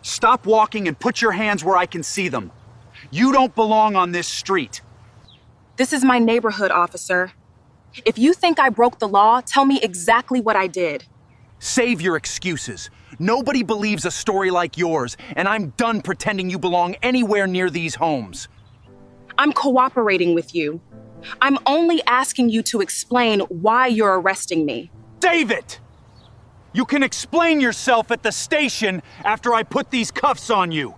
Stop walking and put your hands where I can see them. You don't belong on this street. This is my neighborhood, officer. If you think I broke the law, tell me exactly what I did. Save your excuses. Nobody believes a story like yours, and I'm done pretending you belong anywhere near these homes. I'm cooperating with you. I'm only asking you to explain why you're arresting me. David! You can explain yourself at the station after I put these cuffs on you.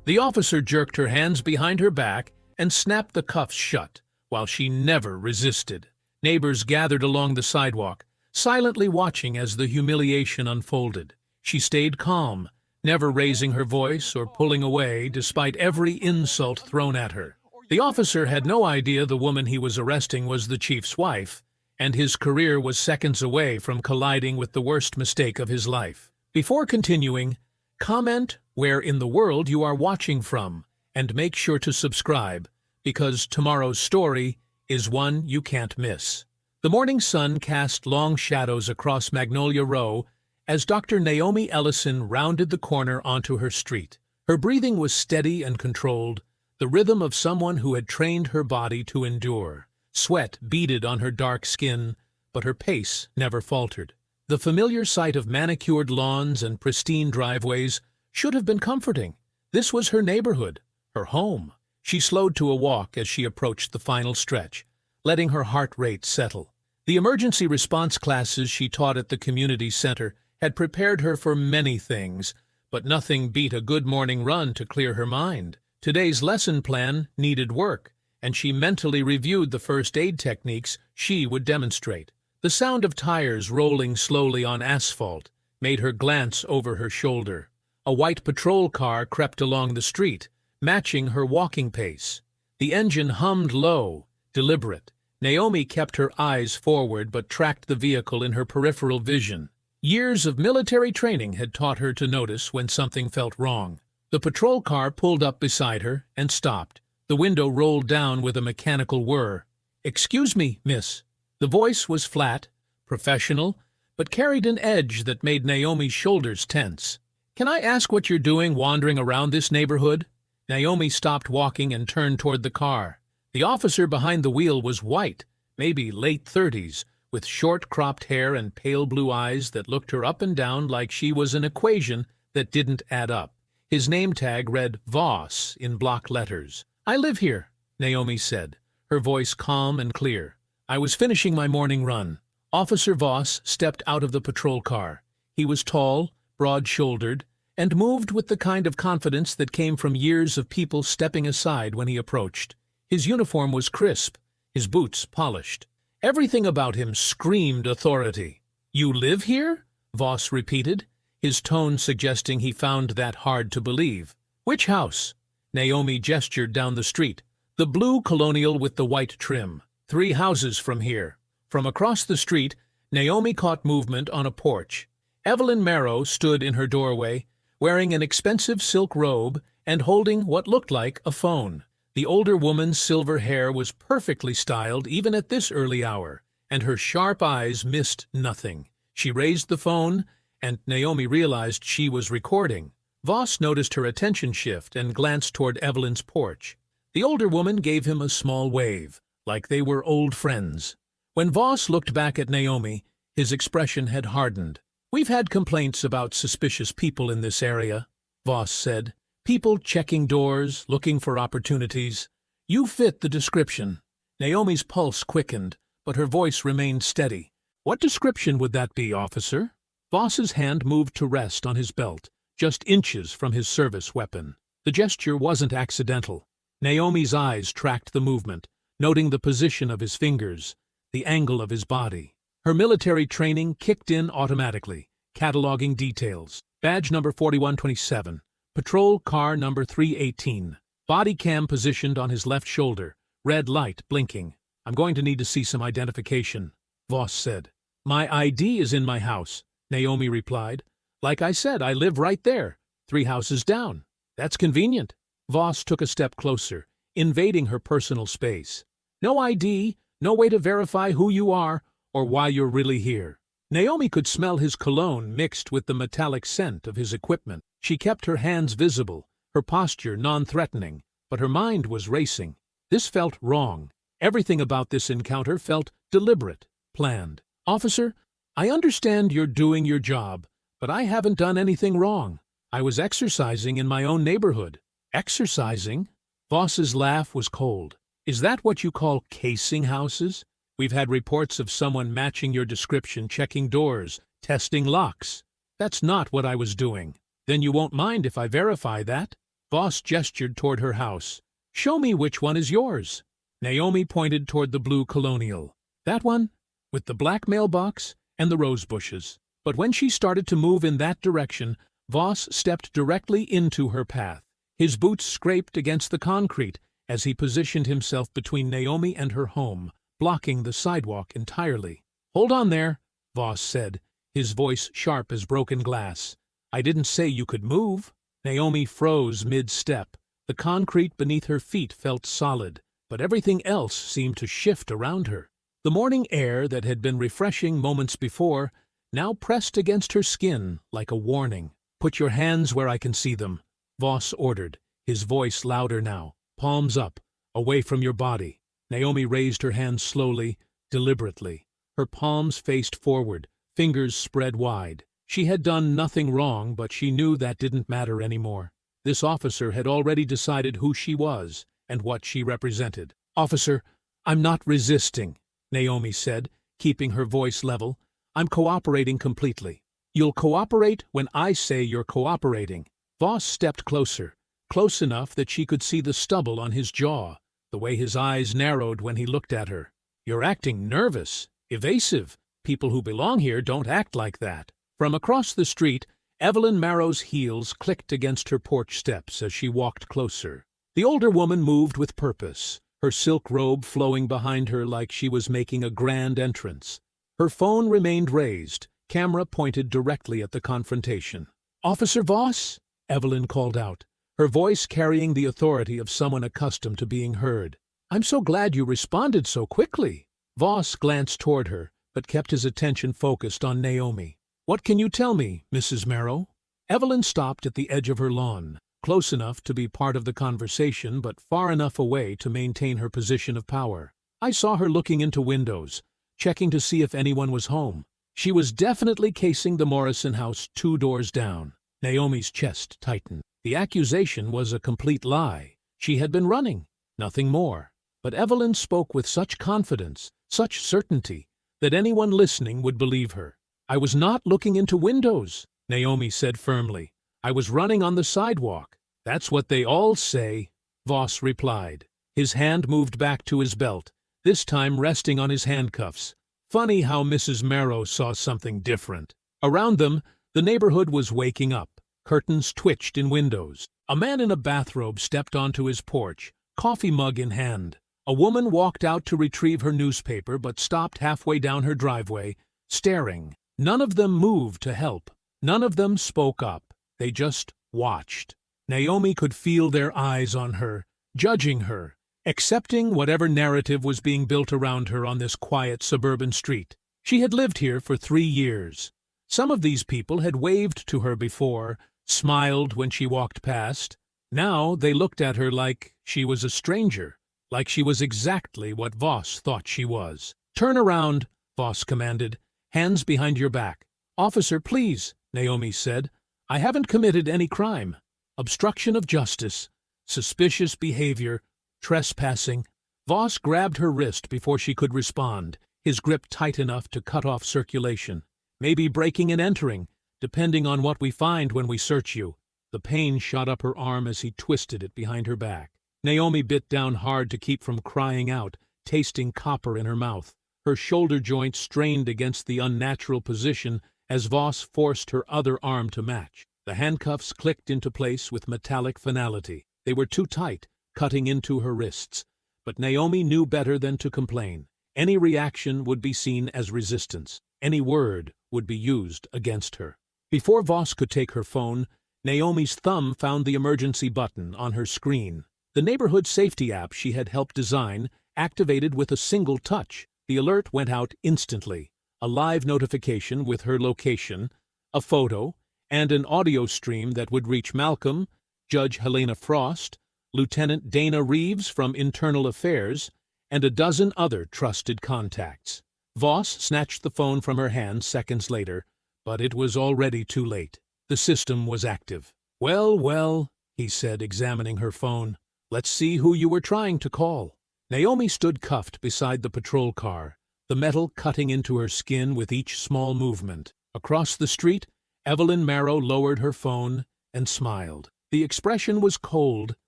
The officer jerked her hands behind her back and snapped the cuffs shut, while she never resisted. Neighbors gathered along the sidewalk, silently watching as the humiliation unfolded. She stayed calm, never raising her voice or pulling away despite every insult thrown at her. The officer had no idea the woman he was arresting was the chief's wife, and his career was seconds away from colliding with the worst mistake of his life. Before continuing, comment where in the world you are watching from, and make sure to subscribe, because tomorrow's story is one you can't miss. The morning sun cast long shadows across Magnolia Row as Dr. Naomi Ellison rounded the corner onto her street. Her breathing was steady and controlled, the rhythm of someone who had trained her body to endure. Sweat beaded on her dark skin, but her pace never faltered. The familiar sight of manicured lawns and pristine driveways should have been comforting. This was her neighborhood, her home. She slowed to a walk as she approached the final stretch, letting her heart rate settle. The emergency response classes she taught at the community center had prepared her for many things, but nothing beat a good morning run to clear her mind. Today's lesson plan needed work, and she mentally reviewed the first aid techniques she would demonstrate. The sound of tires rolling slowly on asphalt made her glance over her shoulder. A white patrol car crept along the street, matching her walking pace. The engine hummed low, deliberate. Naomi kept her eyes forward but tracked the vehicle in her peripheral vision. Years of military training had taught her to notice when something felt wrong. The patrol car pulled up beside her and stopped. The window rolled down with a mechanical whir. "Excuse me, miss." The voice was flat, professional, but carried an edge that made Naomi's shoulders tense. "Can I ask what you're doing wandering around this neighborhood?" Naomi stopped walking and turned toward the car. The officer behind the wheel was white, maybe late 30s, with short cropped hair and pale blue eyes that looked her up and down like she was an equation that didn't add up. His name tag read Voss in block letters. "I live here," Naomi said, her voice calm and clear. "I was finishing my morning run." Officer Voss stepped out of the patrol car. He was tall, broad-shouldered, and moved with the kind of confidence that came from years of people stepping aside when he approached. His uniform was crisp, his boots polished. Everything about him screamed authority. "You live here?" Voss repeated, his tone suggesting he found that hard to believe. "Which house?" Naomi gestured down the street. "The blue colonial with the white trim. 3 houses from here." From across the street, Naomi caught movement on a porch. Evelyn Marrow stood in her doorway, wearing an expensive silk robe and holding what looked like a phone. The older woman's silver hair was perfectly styled even at this early hour, and her sharp eyes missed nothing. She raised the phone, and Naomi realized she was recording. Voss noticed her attention shift and glanced toward Evelyn's porch. The older woman gave him a small wave, like they were old friends. When Voss looked back at Naomi, his expression had hardened. "We've had complaints about suspicious people in this area," Voss said. "People checking doors, looking for opportunities. You fit the description." Naomi's pulse quickened, but her voice remained steady. "What description would that be, officer?" Voss's hand moved to rest on his belt, just inches from his service weapon. The gesture wasn't accidental. Naomi's eyes tracked the movement, noting the position of his fingers, the angle of his body. Her military training kicked in automatically, cataloging details. Badge number 4127. Patrol car number 318. Body cam positioned on his left shoulder, red light blinking. "I'm going to need to see some identification," Voss said. "My ID is in my house," Naomi replied. "Like I said, I live right there, 3 houses down." "That's convenient." Voss took a step closer, invading her personal space. "No ID, no way to verify who you are or why you're really here." Naomi could smell his cologne mixed with the metallic scent of his equipment. She kept her hands visible, her posture non-threatening, but her mind was racing. This felt wrong. Everything about this encounter felt deliberate, planned. "Officer, I understand you're doing your job, but I haven't done anything wrong. I was exercising in my own neighborhood." "Exercising?" Voss's laugh was cold. "Is that what you call casing houses? We've had reports of someone matching your description, checking doors, testing locks. That's not what I was doing." "Then you won't mind if I verify that?" Voss gestured toward her house. "Show me which one is yours." Naomi pointed toward the blue colonial. "That one, with the black mailbox and the rose bushes." But when she started to move in that direction, Voss stepped directly into her path. His boots scraped against the concrete as he positioned himself between Naomi and her home, blocking the sidewalk entirely. "Hold on there," Voss said, his voice sharp as broken glass. "I didn't say you could move." Naomi froze mid-step. The concrete beneath her feet felt solid, but everything else seemed to shift around her. The morning air that had been refreshing moments before now pressed against her skin like a warning. "Put your hands where I can see them," Voss ordered, his voice louder now. "Palms up, away from your body." Naomi raised her hands slowly, deliberately. Her palms faced forward, fingers spread wide. She had done nothing wrong, but she knew that didn't matter anymore. This officer had already decided who she was and what she represented. "Officer, I'm not resisting," Naomi said, keeping her voice level. "I'm cooperating completely." "You'll cooperate when I say you're cooperating." Voss stepped closer, close enough that she could see the stubble on his jaw, the way his eyes narrowed when he looked at her. "You're acting nervous, evasive. People who belong here don't act like that." From across the street, Evelyn Marrow's heels clicked against her porch steps as she walked closer. The older woman moved with purpose, her silk robe flowing behind her like she was making a grand entrance. Her phone remained raised, camera pointed directly at the confrontation. "Officer Voss?" Evelyn called out, her voice carrying the authority of someone accustomed to being heard. "I'm so glad you responded so quickly." Voss glanced toward her, but kept his attention focused on Naomi. "What can you tell me, Mrs. Marrow?" Evelyn stopped at the edge of her lawn, close enough to be part of the conversation but far enough away to maintain her position of power. "I saw her looking into windows, checking to see if anyone was home. She was definitely casing the Morrison house 2 doors down." Naomi's chest tightened. The accusation was a complete lie. She had been running, nothing more. But Evelyn spoke with such confidence, such certainty, that anyone listening would believe her. "I was not looking into windows," Naomi said firmly. "I was running on the sidewalk." "That's what they all say," Voss replied. His hand moved back to his belt, this time resting on his handcuffs. Funny how Mrs. Marrow saw something different. Around them, the neighborhood was waking up. Curtains twitched in windows. A man in a bathrobe stepped onto his porch, coffee mug in hand. A woman walked out to retrieve her newspaper but stopped halfway down her driveway, staring. None of them moved to help. None of them spoke up. They just watched. Naomi could feel their eyes on her, judging her, accepting whatever narrative was being built around her on this quiet suburban street. She had lived here for 3 years. Some of these people had waved to her before, smiled when she walked past. Now they looked at her like she was a stranger, like she was exactly what Voss thought she was. "Turn around," Voss commanded, "hands behind your back." "Officer, please," Naomi said. "I haven't committed any crime. Obstruction of justice, suspicious behavior, trespassing." Voss grabbed her wrist before she could respond, his grip tight enough to cut off circulation. "Maybe breaking and entering, depending on what we find when we search you." The pain shot up her arm as he twisted it behind her back. Naomi bit down hard to keep from crying out, tasting copper in her mouth. Her shoulder joint strained against the unnatural position as Voss forced her other arm to match. The handcuffs clicked into place with metallic finality. They were too tight, cutting into her wrists. But Naomi knew better than to complain. Any reaction would be seen as resistance. Any word would be used against her. Before Voss could take her phone, Naomi's thumb found the emergency button on her screen. The neighborhood safety app she had helped design activated with a single touch. The alert went out instantly. A live notification with her location, a photo, and an audio stream that would reach Malcolm, Judge Helena Frost, Lieutenant Dana Reeves from Internal Affairs, and a dozen other trusted contacts. Voss snatched the phone from her hand seconds later, but it was already too late. The system was active. "Well, well," he said, examining her phone. "Let's see who you were trying to call." Naomi stood cuffed beside the patrol car, the metal cutting into her skin with each small movement. Across the street, Evelyn Marrow lowered her phone and smiled. The expression was cold,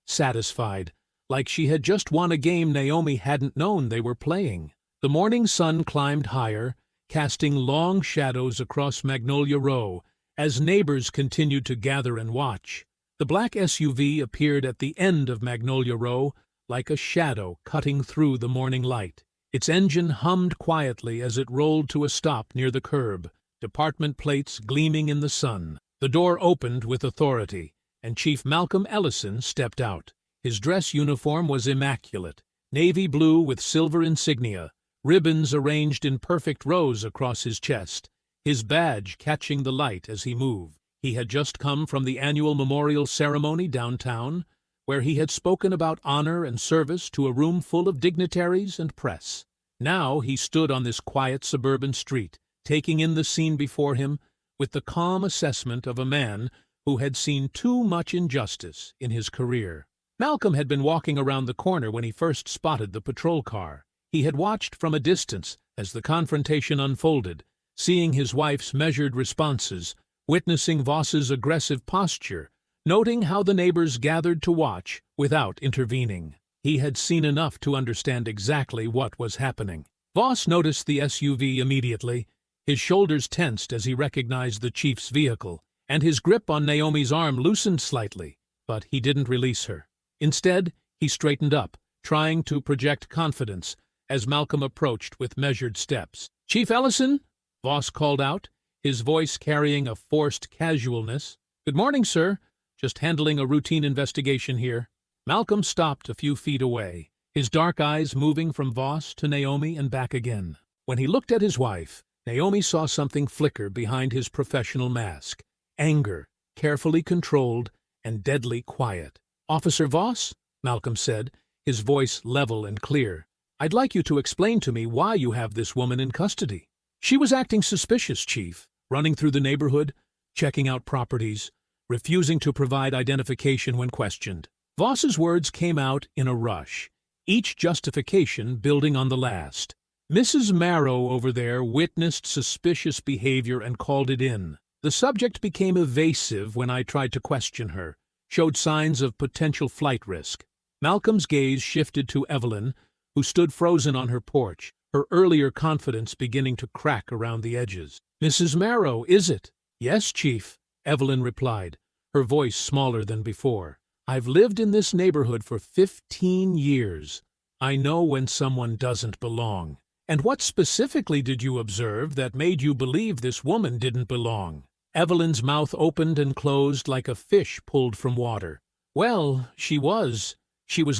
satisfied, like she had just won a game Naomi hadn't known they were playing. The morning sun climbed higher, casting long shadows across Magnolia Row as neighbors continued to gather and watch. The black SUV appeared at the end of Magnolia Row like a shadow cutting through the morning light. Its engine hummed quietly as it rolled to a stop near the curb, department plates gleaming in the sun. The door opened with authority, and Chief Malcolm Ellison stepped out. His dress uniform was immaculate, navy blue with silver insignia, ribbons arranged in perfect rows across his chest, his badge catching the light as he moved. He had just come from the annual memorial ceremony downtown, where he had spoken about honor and service to a room full of dignitaries and press. Now he stood on this quiet suburban street, taking in the scene before him with the calm assessment of a man who had seen too much injustice in his career. Malcolm had been walking around the corner when he first spotted the patrol car. He had watched from a distance as the confrontation unfolded, seeing his wife's measured responses, witnessing Voss's aggressive posture, noting how the neighbors gathered to watch without intervening. He had seen enough to understand exactly what was happening. Voss noticed the SUV immediately. His shoulders tensed as he recognized the chief's vehicle, and his grip on Naomi's arm loosened slightly, but he didn't release her. Instead, he straightened up, trying to project confidence as Malcolm approached with measured steps. "Chief Ellison?" Voss called out, his voice carrying a forced casualness. "Good morning, sir. Just handling a routine investigation here." Malcolm stopped a few feet away, his dark eyes moving from Voss to Naomi and back again. When he looked at his wife, Naomi saw something flicker behind his professional mask. Anger, carefully controlled and deadly quiet. "Officer Voss," Malcolm said, his voice level and clear, "I'd like you to explain to me why you have this woman in custody." "She was acting suspicious, Chief, running through the neighborhood, checking out properties, refusing to provide identification when questioned." Voss's words came out in a rush, each justification building on the last. "Mrs. Marrow over there witnessed suspicious behavior and called it in. The subject became evasive when I tried to question her, showed signs of potential flight risk." Malcolm's gaze shifted to Evelyn, who stood frozen on her porch, her earlier confidence beginning to crack around the edges. "Mrs. Marrow, is it?" "Yes, Chief," Evelyn replied, her voice smaller than before. "I've lived in this neighborhood for 15 years. I know when someone doesn't belong." "And what specifically did you observe that made you believe this woman didn't belong?" Evelyn's mouth opened and closed like a fish pulled from water. "Well, she was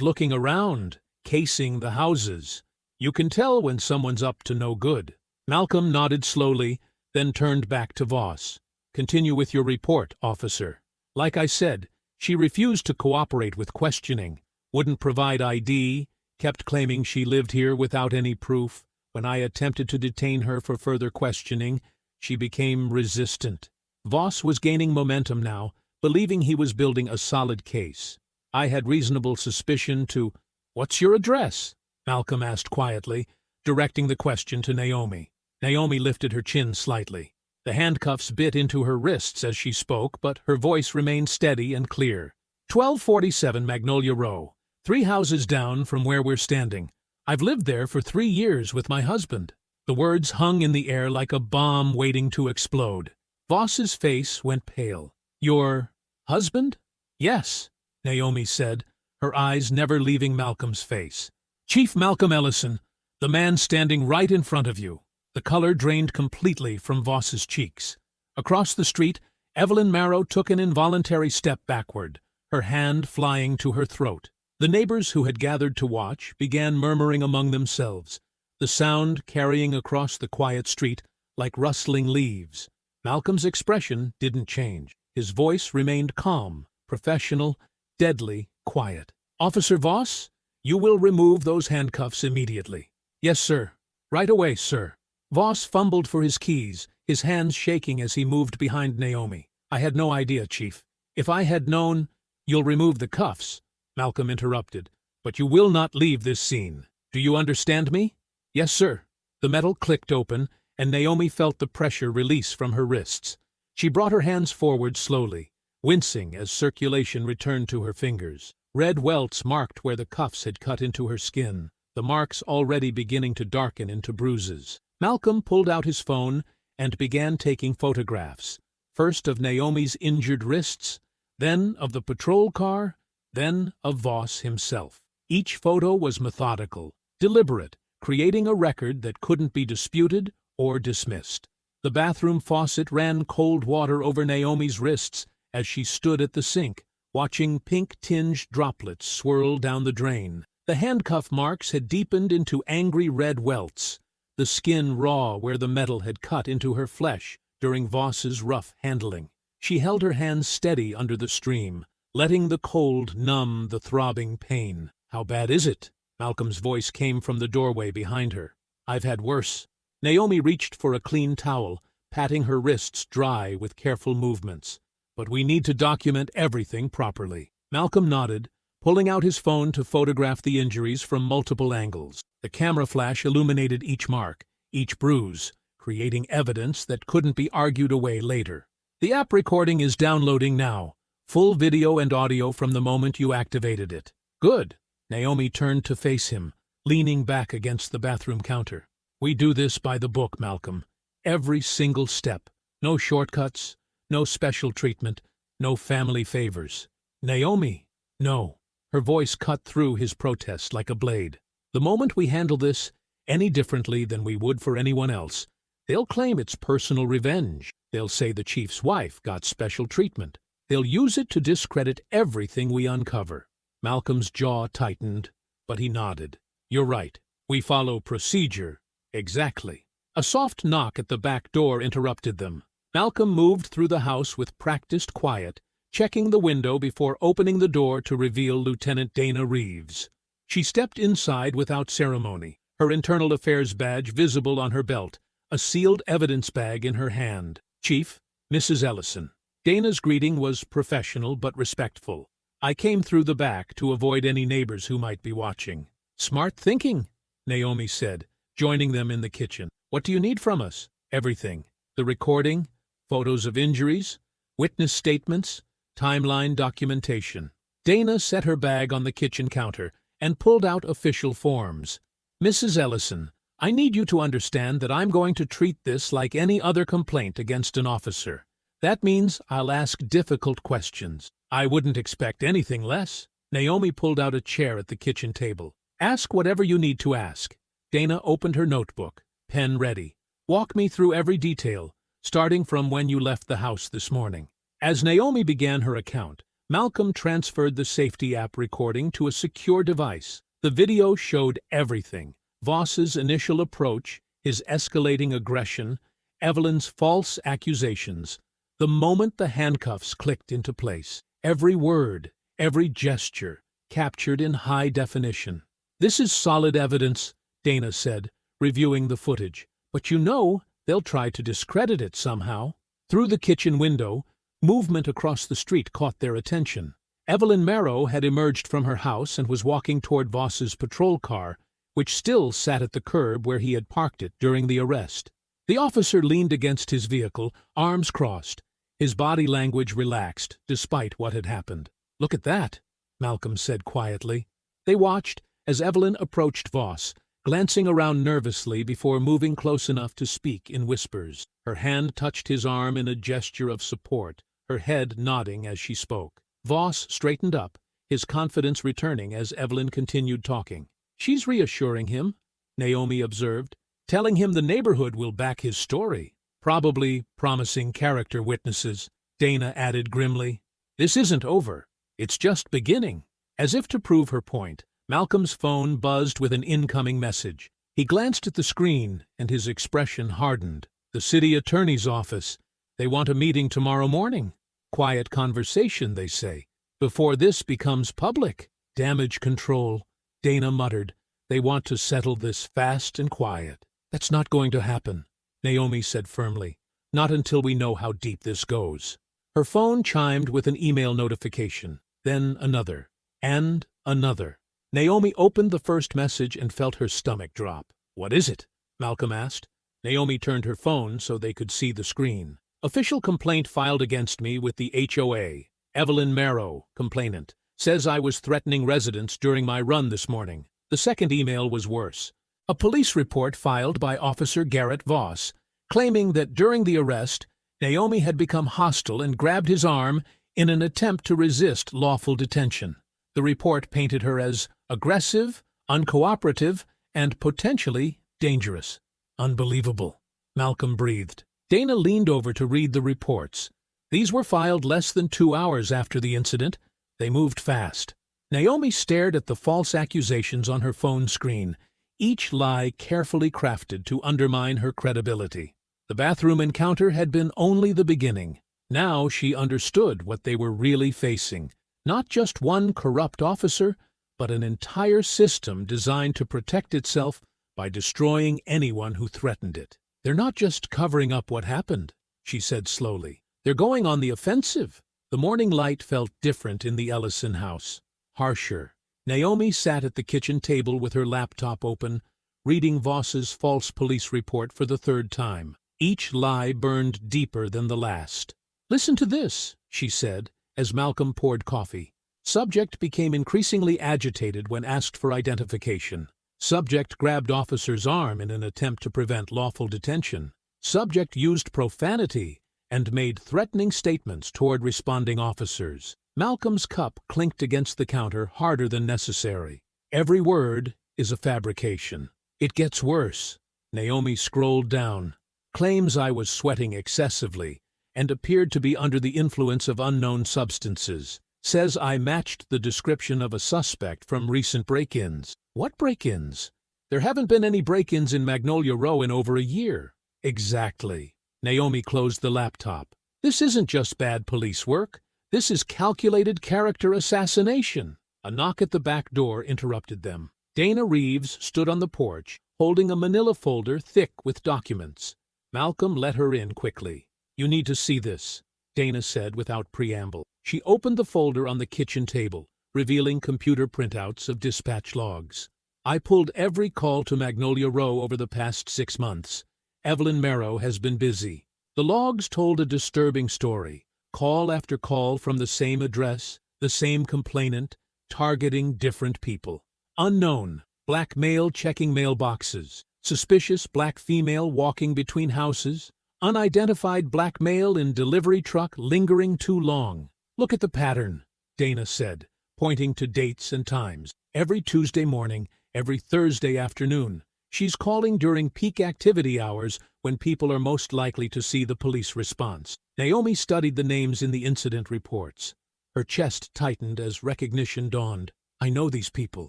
looking around, casing the houses. You can tell when someone's up to no good." Malcolm nodded slowly, then turned back to Voss. "Continue with your report, officer." "Like I said, she refused to cooperate with questioning, wouldn't provide ID, kept claiming she lived here without any proof. When I attempted to detain her for further questioning, she became resistant." Voss was gaining momentum now, believing he was building a solid case. "I had reasonable suspicion to—" "What's your address?" Malcolm asked quietly, directing the question to Naomi. Naomi lifted her chin slightly. The handcuffs bit into her wrists as she spoke, but her voice remained steady and clear. 1247 Magnolia Row, 3 houses down from where we're standing. I've lived there for 3 years with my husband." The words hung in the air like a bomb waiting to explode. Voss's face went pale. "Your husband?" "Yes," Naomi said, her eyes never leaving Malcolm's face. "Chief Malcolm Ellison, the man standing right in front of you." The color drained completely from Voss's cheeks. Across the street, Evelyn Marrow took an involuntary step backward, her hand flying to her throat. The neighbors who had gathered to watch began murmuring among themselves, the sound carrying across the quiet street like rustling leaves. Malcolm's expression didn't change. His voice remained calm, professional, deadly quiet. "Officer Voss, you will remove those handcuffs immediately." "Yes, sir. Right away, sir." Voss fumbled for his keys, his hands shaking as he moved behind Naomi. "I had no idea, Chief. If I had known—" "You'll remove the cuffs," Malcolm interrupted, "but you will not leave this scene. Do you understand me?" "Yes, sir." The metal clicked open, and Naomi felt the pressure release from her wrists. She brought her hands forward slowly, wincing as circulation returned to her fingers. Red welts marked where the cuffs had cut into her skin, the marks already beginning to darken into bruises. Malcolm pulled out his phone and began taking photographs, first of Naomi's injured wrists, then of the patrol car, then of Voss himself. Each photo was methodical, deliberate, creating a record that couldn't be disputed or dismissed. The bathroom faucet ran cold water over Naomi's wrists as she stood at the sink, watching pink-tinged droplets swirl down the drain. The handcuff marks had deepened into angry red welts, the skin raw where the metal had cut into her flesh during Voss's rough handling. She held her hands steady under the stream, letting the cold numb the throbbing pain. "How bad is it?" Malcolm's voice came from the doorway behind her. "I've had worse." Naomi reached for a clean towel, patting her wrists dry with careful movements. "But we need to document everything properly." Malcolm nodded, pulling out his phone to photograph the injuries from multiple angles. The camera flash illuminated each mark, each bruise, creating evidence that couldn't be argued away later. "The app recording is downloading now. Full video and audio from the moment you activated it." "Good." Naomi turned to face him, leaning back against the bathroom counter. "We do this by the book, Malcolm. Every single step. No shortcuts, no special treatment, no family favors." "Naomi!" "No." Her voice cut through his protest like a blade. "The moment we handle this any differently than we would for anyone else, they'll claim it's personal revenge. They'll say the chief's wife got special treatment. They'll use it to discredit everything we uncover." Malcolm's jaw tightened, but he nodded. "You're right. We follow procedure. Exactly." A soft knock at the back door interrupted them. Malcolm moved through the house with practiced quiet, checking the window before opening the door to reveal Lieutenant Dana Reeves. She stepped inside without ceremony, her internal affairs badge visible on her belt, a sealed evidence bag in her hand. "Chief, Mrs. Ellison." Dana's greeting was professional but respectful. "I came through the back to avoid any neighbors who might be watching." "Smart thinking," Naomi said, joining them in the kitchen. "What do you need from us?" "Everything. The recording, photos of injuries, witness statements, timeline documentation." Dana set her bag on the kitchen counter and pulled out official forms. "Mrs. Ellison, I need you to understand that I'm going to treat this like any other complaint against an officer. That means I'll ask difficult questions. I wouldn't expect anything less." Naomi pulled out a chair at the kitchen table. "Ask whatever you need to ask." Dana opened her notebook, pen ready. "Walk me through every detail, starting from when you left the house this morning." As Naomi began her account, Malcolm transferred the safety app recording to a secure device. The video showed everything: Voss's initial approach, his escalating aggression, Evelyn's false accusations. The moment the handcuffs clicked into place, every word, every gesture, captured in high definition. "This is solid evidence," Dana said, reviewing the footage. "But you know, they'll try to discredit it somehow." Through the kitchen window, movement across the street caught their attention. Evelyn Marrow had emerged from her house and was walking toward Voss's patrol car, which still sat at the curb where he had parked it during the arrest. The officer leaned against his vehicle, arms crossed, his body language relaxed, despite what had happened. "Look at that," Malcolm said quietly. They watched as Evelyn approached Voss, glancing around nervously before moving close enough to speak in whispers. Her hand touched his arm in a gesture of support, her head nodding as she spoke. Voss straightened up, his confidence returning as Evelyn continued talking. "She's reassuring him," Naomi observed, "telling him the neighborhood will back his story. Probably promising character witnesses," Dana added grimly. "This isn't over. It's just beginning." As if to prove her point, Malcolm's phone buzzed with an incoming message. He glanced at the screen, and his expression hardened. "The city attorney's office. They want a meeting tomorrow morning. Quiet conversation, they say. Before this becomes public. Damage control, Dana muttered. They want to settle this fast and quiet. That's not going to happen, Naomi said firmly. Not until we know how deep this goes. Her phone chimed with an email notification, then another, and another. Naomi opened the first message and felt her stomach drop. What is it? Malcolm asked. Naomi turned her phone so they could see the screen. Official complaint filed against me with the HOA. Evelyn Marrow, complainant, says I was threatening residents during my run this morning. The second email was worse. A police report filed by Officer Garrett Voss, claiming that during the arrest, Naomi had become hostile and grabbed his arm in an attempt to resist lawful detention. The report painted her as aggressive, uncooperative, and potentially dangerous. Unbelievable, Malcolm breathed. Dana leaned over to read the reports. These were filed less than 2 hours after the incident. They moved fast. Naomi stared at the false accusations on her phone screen, each lie carefully crafted to undermine her credibility. The bathroom encounter had been only the beginning. Now she understood what they were really facing. Not just one corrupt officer, but an entire system designed to protect itself by destroying anyone who threatened it. They're not just covering up what happened, she said slowly. They're going on the offensive. The morning light felt different in the Ellison house. Harsher. Naomi sat at the kitchen table with her laptop open, reading Voss's false police report for the third time. Each lie burned deeper than the last. Listen to this, she said, as Malcolm poured coffee. Subject became increasingly agitated when asked for identification. Subject grabbed officer's arm in an attempt to prevent lawful detention. Subject used profanity and made threatening statements toward responding officers. Malcolm's cup clinked against the counter harder than necessary. Every word is a fabrication. It gets worse. Naomi scrolled down. Claims I was sweating excessively and appeared to be under the influence of unknown substances. Says I matched the description of a suspect from recent break-ins. What break-ins? There haven't been any break-ins in Magnolia Row in over a year. Exactly. Naomi closed the laptop. This isn't just bad police work. This is calculated character assassination. A knock at the back door interrupted them. Dana Reeves stood on the porch, holding a manila folder thick with documents. Malcolm let her in quickly. You need to see this, Dana said without preamble. She opened the folder on the kitchen table, revealing computer printouts of dispatch logs. I pulled every call to Magnolia Row over the past 6 months. Evelyn Marrow has been busy. The logs told a disturbing story. Call after call from the same address, the same complainant, targeting different people. Unknown, black male checking mailboxes. Suspicious black female walking between houses. Unidentified black male in delivery truck lingering too long. Look at the pattern, Dana said, pointing to dates and times. Every Tuesday morning, every Thursday afternoon. She's calling during peak activity hours when people are most likely to see the police response. Naomi studied the names in the incident reports. Her chest tightened as recognition dawned. I know these people.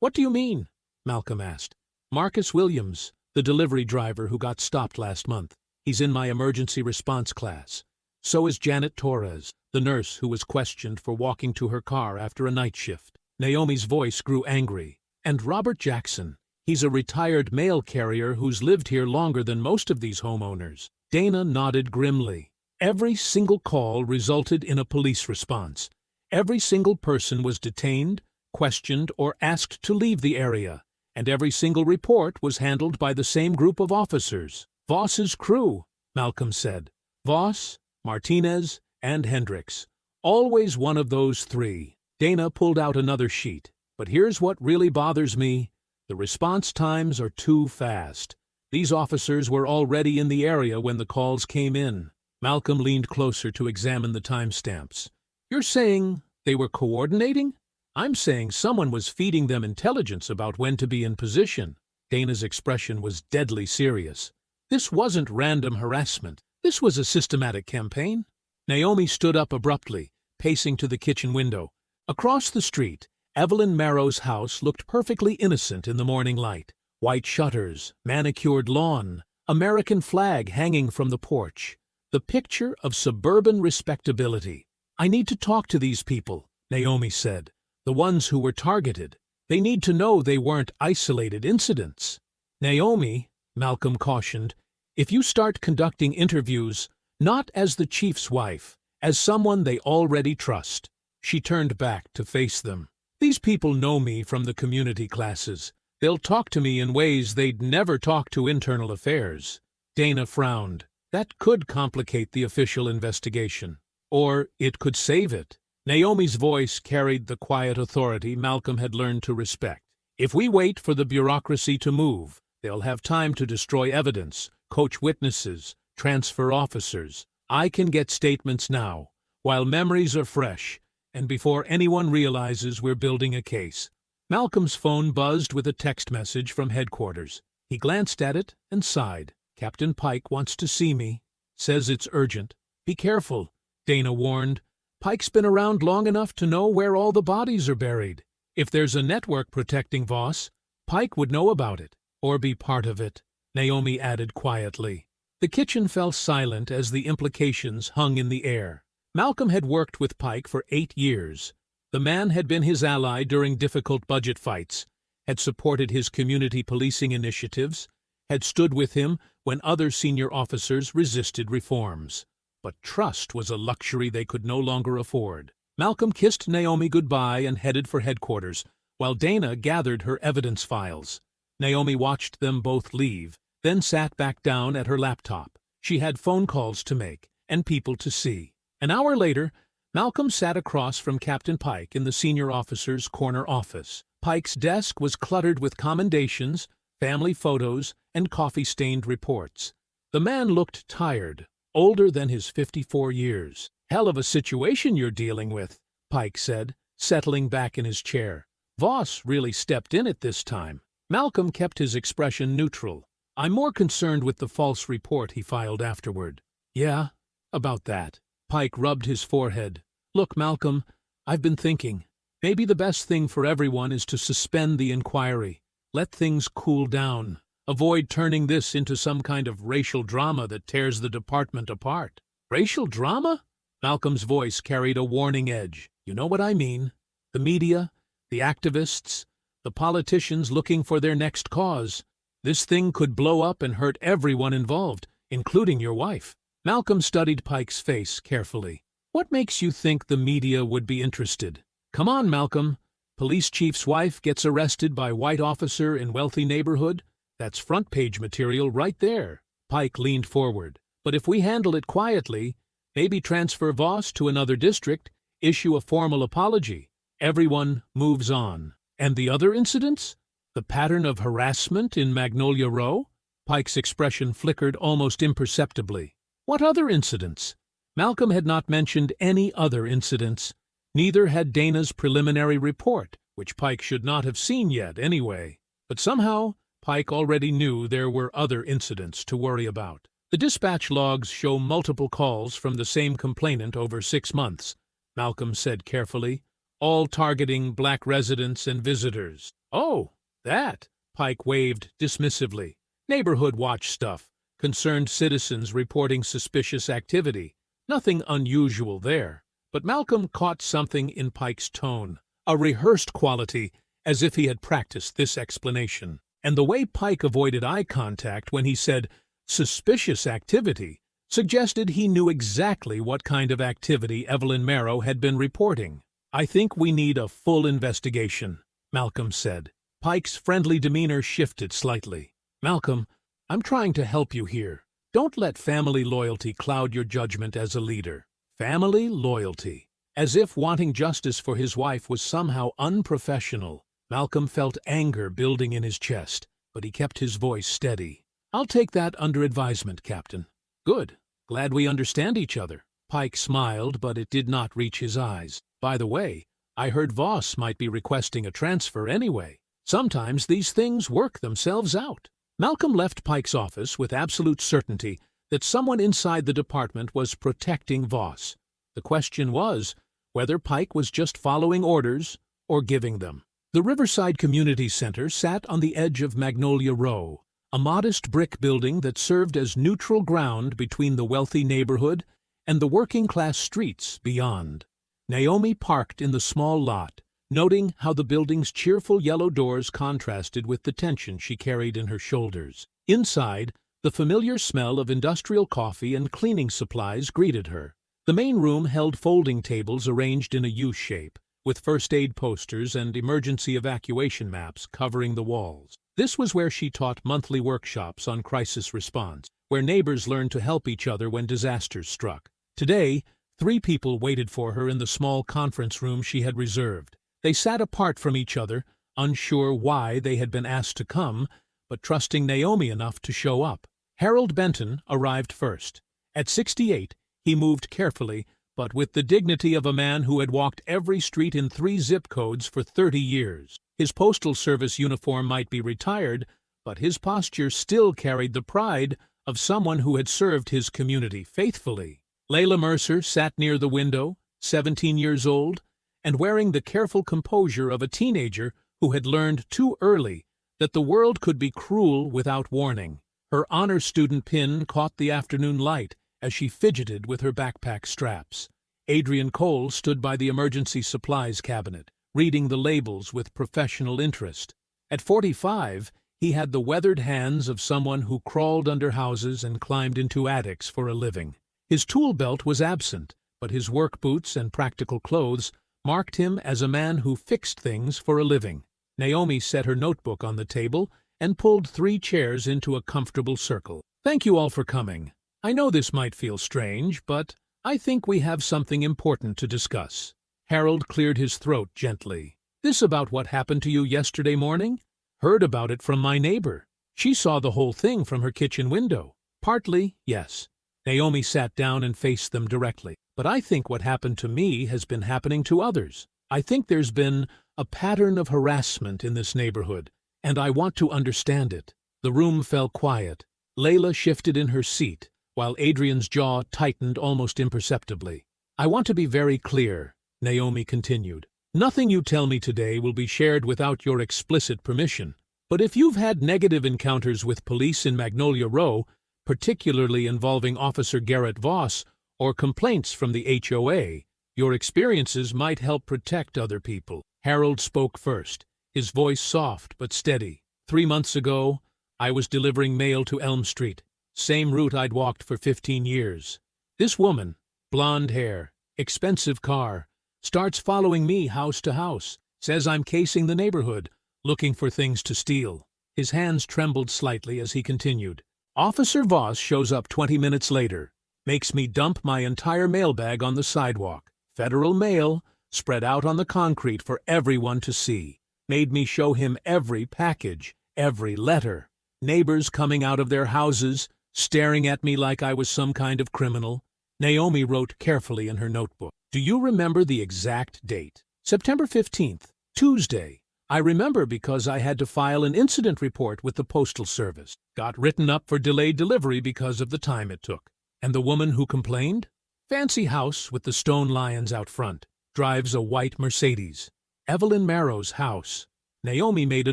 What do you mean? Malcolm asked. Marcus Williams, the delivery driver who got stopped last month. He's in my emergency response class. So is Janet Torres, the nurse who was questioned for walking to her car after a night shift. Naomi's voice grew angry. And Robert Jackson. He's a retired mail carrier who's lived here longer than most of these homeowners. Dana nodded grimly. Every single call resulted in a police response. Every single person was detained, questioned, or asked to leave the area. And every single report was handled by the same group of officers. Voss's crew, Malcolm said. Voss, Martinez, and Hendricks. Always one of those three. Dana pulled out another sheet. But here's what really bothers me. The response times are too fast. These officers were already in the area when the calls came in. Malcolm leaned closer to examine the timestamps. You're saying they were coordinating? I'm saying someone was feeding them intelligence about when to be in position. Dana's expression was deadly serious. This wasn't random harassment. This was a systematic campaign. Naomi stood up abruptly, pacing to the kitchen window. Across the street, Evelyn Marrow's house looked perfectly innocent in the morning light. White shutters, manicured lawn, American flag hanging from the porch. the picture of suburban respectability. "I need to talk to these people," Naomi said. "The ones who were targeted. They need to know they weren't isolated incidents." "Naomi," Malcolm cautioned, "if you start conducting interviews, not as the chief's wife, as someone they already trust." She turned back to face them. "These people know me from the community classes. They'll talk to me in ways they'd never talk to internal affairs." Dana frowned. That could complicate the official investigation. Or it could save it. Naomi's voice carried the quiet authority Malcolm had learned to respect. "If we wait for the bureaucracy to move, they'll have time to destroy evidence, coach witnesses, transfer officers. I can get statements now, while memories are fresh, and before anyone realizes we're building a case." Malcolm's phone buzzed with a text message from headquarters. He glanced at it and sighed. "Captain Pike wants to see me. Says it's urgent." "Be careful," Dana warned. "Pike's been around long enough to know where all the bodies are buried. If there's a network protecting Voss, Pike would know about it, or be part of it," Naomi added quietly. The kitchen fell silent as the implications hung in the air. Malcolm had worked with Pike for 8 years. The man had been his ally during difficult budget fights, had supported his community policing initiatives, had stood with him when other senior officers resisted reforms. But trust was a luxury they could no longer afford. Malcolm kissed Naomi goodbye and headed for headquarters, while Dana gathered her evidence files. Naomi watched them both leave, then sat back down at her laptop. She had phone calls to make, and people to see. An hour later, Malcolm sat across from Captain Pike in the senior officer's corner office. Pike's desk was cluttered with commendations, family photos, and coffee-stained reports. The man looked tired, older than his 54 years. "Hell of a situation you're dealing with," Pike said, settling back in his chair. "Voss really stepped in at this time." Malcolm kept his expression neutral. "I'm more concerned with the false report he filed afterward." "Yeah, about that." Pike rubbed his forehead. "Look, Malcolm, I've been thinking. Maybe the best thing for everyone is to suspend the inquiry. Let things cool down. Avoid turning this into some kind of racial drama that tears the department apart." "Racial drama?" Malcolm's voice carried a warning edge. "You know what I mean. The media, the activists, the politicians looking for their next cause. This thing could blow up and hurt everyone involved, including your wife." Malcolm studied Pike's face carefully. "What makes you think the media would be interested?" "Come on, Malcolm. Police chief's wife gets arrested by white officer in wealthy neighborhood? That's front-page material right there." Pike leaned forward. "But if we handle it quietly, maybe transfer Voss to another district, issue a formal apology, everyone moves on." "And the other incidents? The pattern of harassment in Magnolia Row?" Pike's expression flickered almost imperceptibly. "What other incidents?" Malcolm had not mentioned any other incidents. Neither had Dana's preliminary report, which Pike should not have seen yet anyway. But somehow, Pike already knew there were other incidents to worry about. "The dispatch logs show multiple calls from the same complainant over 6 months," Malcolm said carefully, "all targeting black residents and visitors." "Oh, that," Pike waved dismissively. "Neighborhood watch stuff. Concerned citizens reporting suspicious activity. Nothing unusual there." But Malcolm caught something in Pike's tone, a rehearsed quality, as if he had practiced this explanation. And the way Pike avoided eye contact when he said suspicious activity suggested he knew exactly what kind of activity Evelyn Marrow had been reporting. "I think we need a full investigation," Malcolm said. Pike's friendly demeanor shifted slightly. "Malcolm, I'm trying to help you here. Don't let family loyalty cloud your judgment as a leader." Family loyalty. As if wanting justice for his wife was somehow unprofessional. Malcolm felt anger building in his chest, but he kept his voice steady. "I'll take that under advisement, Captain." "Good. Glad we understand each other." Pike smiled, but it did not reach his eyes. "By the way, I heard Voss might be requesting a transfer anyway. Sometimes these things work themselves out." Malcolm left Pike's office with absolute certainty that someone inside the department was protecting Voss. The question was whether Pike was just following orders or giving them. The Riverside Community Center sat on the edge of Magnolia Row, a modest brick building that served as neutral ground between the wealthy neighborhood and the working-class streets beyond. Naomi parked in the small lot, noting how the building's cheerful yellow doors contrasted with the tension she carried in her shoulders. Inside, the familiar smell of industrial coffee and cleaning supplies greeted her. The main room held folding tables arranged in a U-shape, with first aid posters and emergency evacuation maps covering the walls. This was where she taught monthly workshops on crisis response, where neighbors learned to help each other when disasters struck. Today, 3 people waited for her in the small conference room she had reserved. They sat apart from each other, unsure why they had been asked to come, but trusting Naomi enough to show up. Harold Benton arrived first. At 68, he moved carefully, but with the dignity of a man who had walked every street in 3 zip codes for 30 years. His postal service uniform might be retired, but his posture still carried the pride of someone who had served his community faithfully. Layla Mercer sat near the window, 17 years old, and wearing the careful composure of a teenager who had learned too early that the world could be cruel without warning. Her honor student pin caught the afternoon light as she fidgeted with her backpack straps. Adrian Cole stood by the emergency supplies cabinet, reading the labels with professional interest. At 45, he had the weathered hands of someone who crawled under houses and climbed into attics for a living. His tool belt was absent, but his work boots and practical clothes marked him as a man who fixed things for a living. Naomi set her notebook on the table and pulled 3 chairs into a comfortable circle. "Thank you all for coming. I know this might feel strange, but I think we have something important to discuss." Harold cleared his throat gently. "This about what happened to you yesterday morning? Heard about it from my neighbor. She saw the whole thing from her kitchen window." "Partly, yes." Naomi sat down and faced them directly. "But I think what happened to me has been happening to others. I think there's been a pattern of harassment in this neighborhood, and I want to understand it." The room fell quiet. Layla shifted in her seat, while Adrian's jaw tightened almost imperceptibly. "I want to be very clear," Naomi continued. "Nothing you tell me today will be shared without your explicit permission. But if you've had negative encounters with police in Magnolia Row, particularly involving Officer Garrett Voss, or complaints from the HOA, your experiences might help protect other people." Harold spoke first, his voice soft but steady. 3 months ago, I was delivering mail to Elm Street, same route I'd walked for 15 years. This woman, blonde hair, expensive car, starts following me house to house, says I'm casing the neighborhood, looking for things to steal. His hands trembled slightly as he continued. Officer Voss shows up 20 minutes later, makes me dump my entire mailbag on the sidewalk. Federal mail, spread out on the concrete for everyone to see. Made me show him every package, every letter. Neighbors coming out of their houses, staring at me like I was some kind of criminal. Naomi wrote carefully in her notebook. "Do you remember the exact date?" "September 15th, Tuesday. I remember because I had to file an incident report with the Postal Service. Got written up for delayed delivery because of the time it took." "And the woman who complained?" "Fancy house with the stone lions out front. Drives a white Mercedes. Evelyn Marrow's house." Naomi made a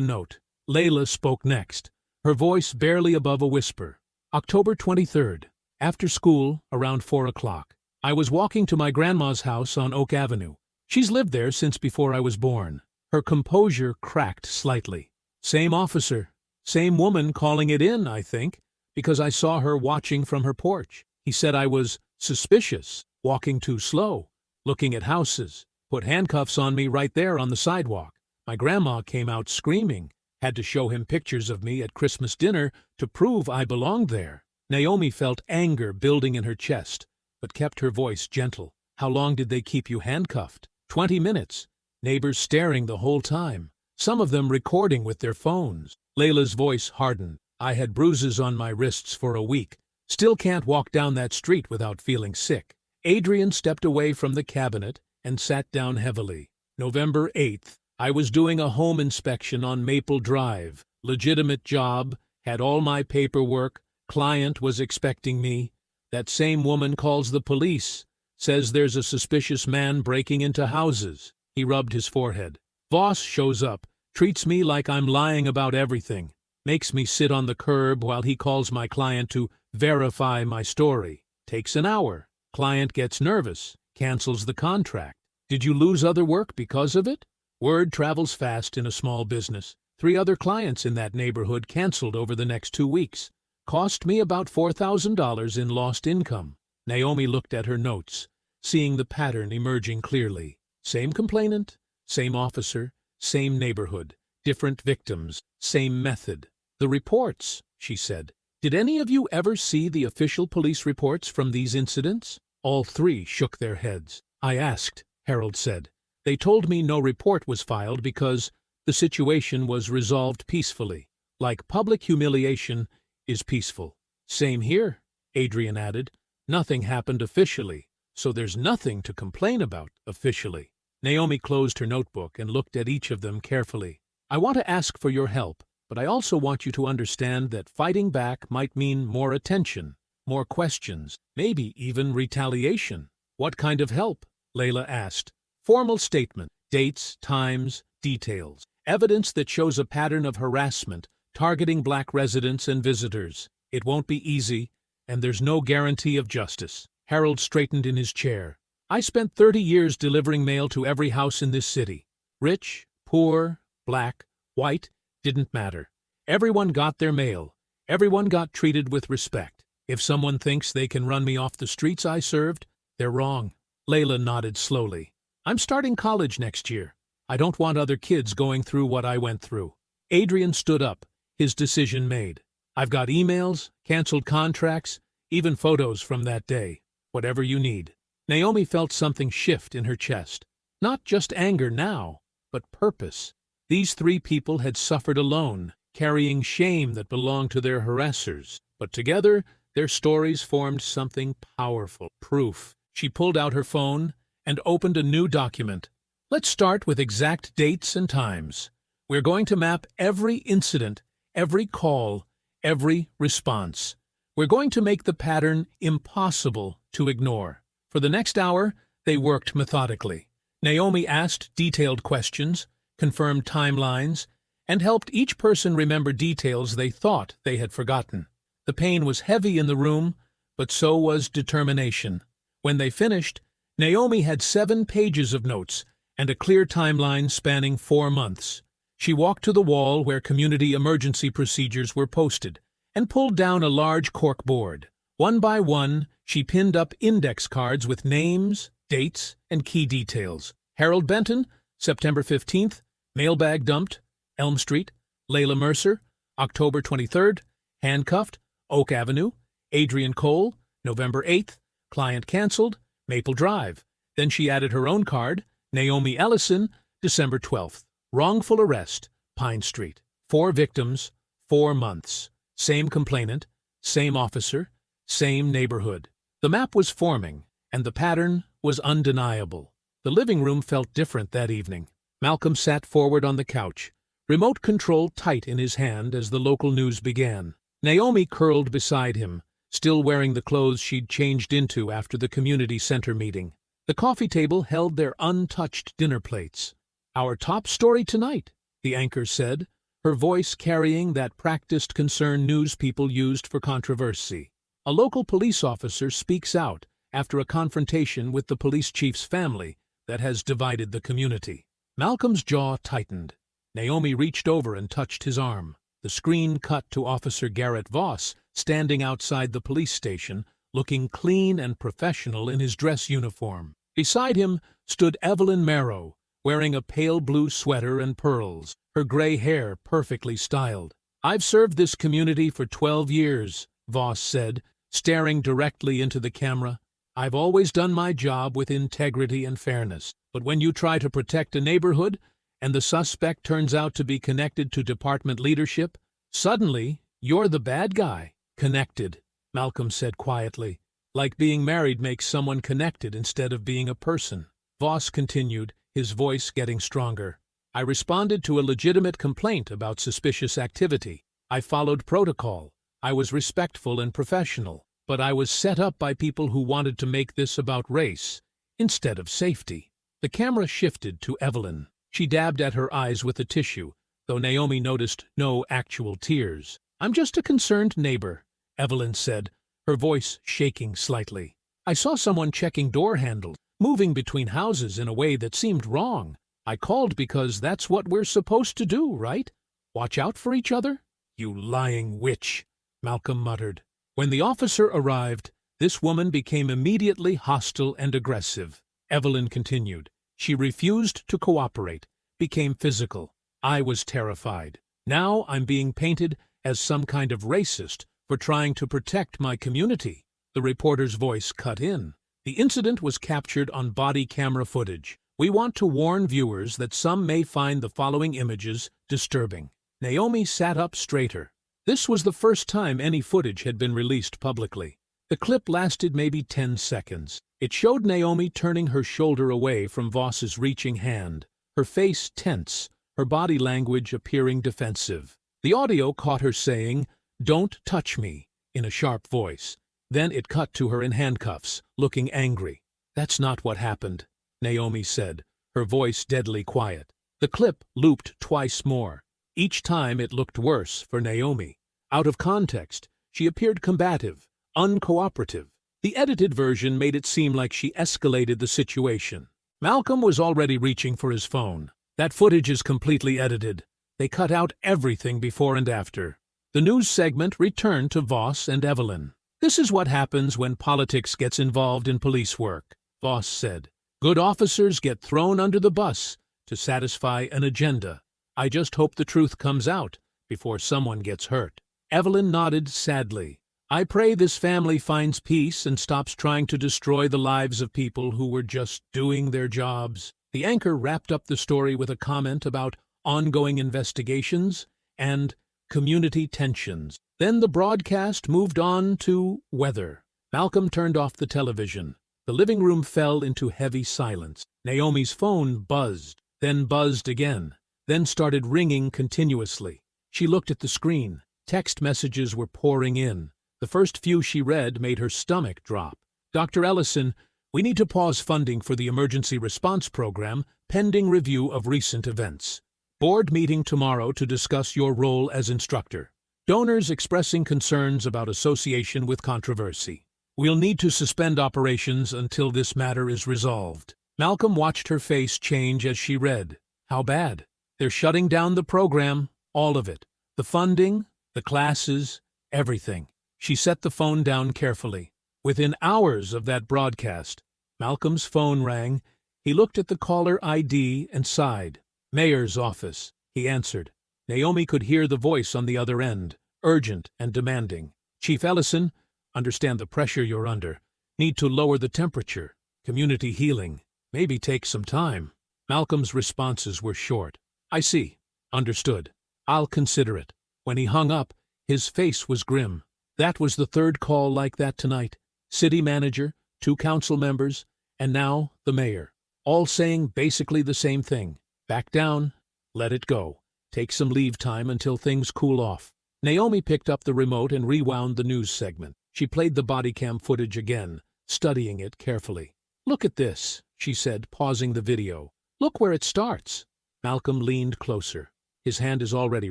note. Layla spoke next, her voice barely above a whisper. "October 23rd. After school, around 4 o'clock. I was walking to my grandma's house on Oak Avenue. She's lived there since before I was born." Her composure cracked slightly. "Same officer, same woman calling it in, I think, because I saw her watching from her porch. He said I was suspicious, walking too slow, looking at houses, put handcuffs on me right there on the sidewalk. My grandma came out screaming, had to show him pictures of me at Christmas dinner to prove I belonged there." Naomi felt anger building in her chest, but kept her voice gentle. "How long did they keep you handcuffed?" 20 minutes. Neighbors staring the whole time, some of them recording with their phones." Layla's voice hardened. "I had bruises on my wrists for a week. Still can't walk down that street without feeling sick." Adrian stepped away from the cabinet and sat down heavily. "November 8th. I was doing a home inspection on Maple Drive. Legitimate job, had all my paperwork, client was expecting me. That same woman calls the police, says there's a suspicious man breaking into houses." He rubbed his forehead. "Voss shows up, treats me like I'm lying about everything. Makes me sit on the curb while he calls my client to verify my story. Takes an hour. Client gets nervous, cancels the contract. Did you lose other work because of it? Word travels fast in a small business. 3 other clients in that neighborhood canceled over the next 2 weeks. Cost me about $4,000 in lost income. Naomi looked at her notes, seeing the pattern emerging clearly. Same complainant, same officer, same neighborhood, different victims, same method. The reports, she said. Did any of you ever see the official police reports from these incidents? All 3 shook their heads. I asked, Harold said. They told me no report was filed because the situation was resolved peacefully, like public humiliation is peaceful. Same here, Adrian added. Nothing happened officially, so there's nothing to complain about officially. Naomi closed her notebook and looked at each of them carefully. I want to ask for your help, but I also want you to understand that fighting back might mean more attention, more questions, maybe even retaliation. What kind of help? Layla asked. Formal statement, dates, times, details. Evidence that shows a pattern of harassment targeting Black residents and visitors. It won't be easy, and there's no guarantee of justice. Harold straightened in his chair. I spent 30 years delivering mail to every house in this city. Rich, poor, Black, white, didn't matter. Everyone got their mail. Everyone got treated with respect. If someone thinks they can run me off the streets I served, they're wrong. Layla nodded slowly. I'm starting college next year. I don't want other kids going through what I went through. Adrian stood up, his decision made. I've got emails, canceled contracts, even photos from that day. Whatever you need. Naomi felt something shift in her chest. Not just anger now, but purpose. These 3 people had suffered alone, carrying shame that belonged to their harassers. But together, their stories formed something powerful. Proof. She pulled out her phone and opened a new document. Let's start with exact dates and times. We're going to map every incident, every call, every response. We're going to make the pattern impossible to ignore. For the next hour, they worked methodically. Naomi asked detailed questions, confirmed timelines, and helped each person remember details they thought they had forgotten. The pain was heavy in the room, but so was determination. When they finished, Naomi had 7 pages of notes and a clear timeline spanning 4 months. She walked to the wall where community emergency procedures were posted and pulled down a large cork board. One by one, she pinned up index cards with names, dates, and key details. Harold Benton, September 15th, mailbag dumped, Elm Street. Layla Mercer, October 23rd, handcuffed, Oak Avenue. Adrian Cole, November 8th, client canceled, Maple Drive. Then she added her own card, Naomi Ellison, December 12th. Wrongful arrest, Pine Street. 4 victims, 4 months. Same complainant, same officer, same neighborhood. The map was forming, and the pattern was undeniable. The living room felt different that evening. Malcolm sat forward on the couch, remote control tight in his hand as the local news began. Naomi curled beside him, still wearing the clothes she'd changed into after the community center meeting. The coffee table held their untouched dinner plates. Our top story tonight, the anchor said, her voice carrying that practiced concern news people used for controversy. A local police officer speaks out after a confrontation with the police chief's family that has divided the community. Malcolm's jaw tightened. Naomi reached over and touched his arm. The screen cut to Officer Garrett Voss, standing outside the police station, looking clean and professional in his dress uniform. Beside him stood Evelyn Marrow, wearing a pale blue sweater and pearls, her gray hair perfectly styled. I've served this community for 12 years, Voss said, staring directly into the camera. I've always done my job with integrity and fairness. But when you try to protect a neighborhood, and the suspect turns out to be connected to department leadership, suddenly you're the bad guy. Connected, Malcolm said quietly. Like being married makes someone connected instead of being a person. Voss continued, his voice getting stronger. I responded to a legitimate complaint about suspicious activity. I followed protocol. I was respectful and professional. But I was set up by people who wanted to make this about race instead of safety. The camera shifted to Evelyn. She dabbed at her eyes with a tissue, though Naomi noticed no actual tears. "I'm just a concerned neighbor," Evelyn said, her voice shaking slightly. "I saw someone checking door handles, moving between houses in a way that seemed wrong. I called because that's what we're supposed to do, right? Watch out for each other?" "You lying witch," Malcolm muttered. When the officer arrived, this woman became immediately hostile and aggressive. Evelyn continued. "She refused to cooperate, became physical. I was terrified. Now I'm being painted as some kind of racist for trying to protect my community." The reporter's voice cut in. "The incident was captured on body camera footage. We want to warn viewers that some may find the following images disturbing." Naomi sat up straighter. This was the first time any footage had been released publicly. The clip lasted maybe 10 seconds. It showed Naomi turning her shoulder away from Voss's reaching hand, her face tense, her body language appearing defensive. The audio caught her saying, "Don't touch me," in a sharp voice. Then it cut to her in handcuffs, looking angry. "That's not what happened," Naomi said, her voice deadly quiet. The clip looped twice more. Each time it looked worse for Naomi. Out of context, she appeared combative, uncooperative. The edited version made it seem like she escalated the situation. Malcolm was already reaching for his phone. "That footage is completely edited. They cut out everything before and after." The news segment returned to Voss and Evelyn. "This is what happens when politics gets involved in police work," Voss said. "Good officers get thrown under the bus to satisfy an agenda. I just hope the truth comes out before someone gets hurt." Evelyn nodded sadly. "I pray this family finds peace and stops trying to destroy the lives of people who were just doing their jobs." The anchor wrapped up the story with a comment about ongoing investigations and community tensions. Then the broadcast moved on to weather. Malcolm turned off the television. The living room fell into heavy silence. Naomi's phone buzzed, then buzzed again, then started ringing continuously. She looked at the screen. Text messages were pouring in. The first few she read made her stomach drop. "Dr. Ellison, we need to pause funding for the emergency response program pending review of recent events. Board meeting tomorrow to discuss your role as instructor. Donors expressing concerns about association with controversy. We'll need to suspend operations until this matter is resolved." Malcolm watched her face change as she read. "How bad?" "They're shutting down the program, all of it. The funding, the classes, everything." She set the phone down carefully. Within hours of that broadcast, Malcolm's phone rang. He looked at the caller ID and sighed. "Mayor's office," he answered. Naomi could hear the voice on the other end, urgent and demanding. "Chief Ellison, understand the pressure you're under. Need to lower the temperature. Community healing. Maybe take some time." Malcolm's responses were short. "I see. Understood. I'll consider it." When he hung up, his face was grim. That was the third call like that tonight. City manager, 2 council members, and now the mayor. All saying basically the same thing. Back down. Let it go. Take some leave time until things cool off. Naomi picked up the remote and rewound the news segment. She played the body cam footage again, studying it carefully. "Look at this," she said, pausing the video. "Look where it starts." Malcolm leaned closer. "His hand is already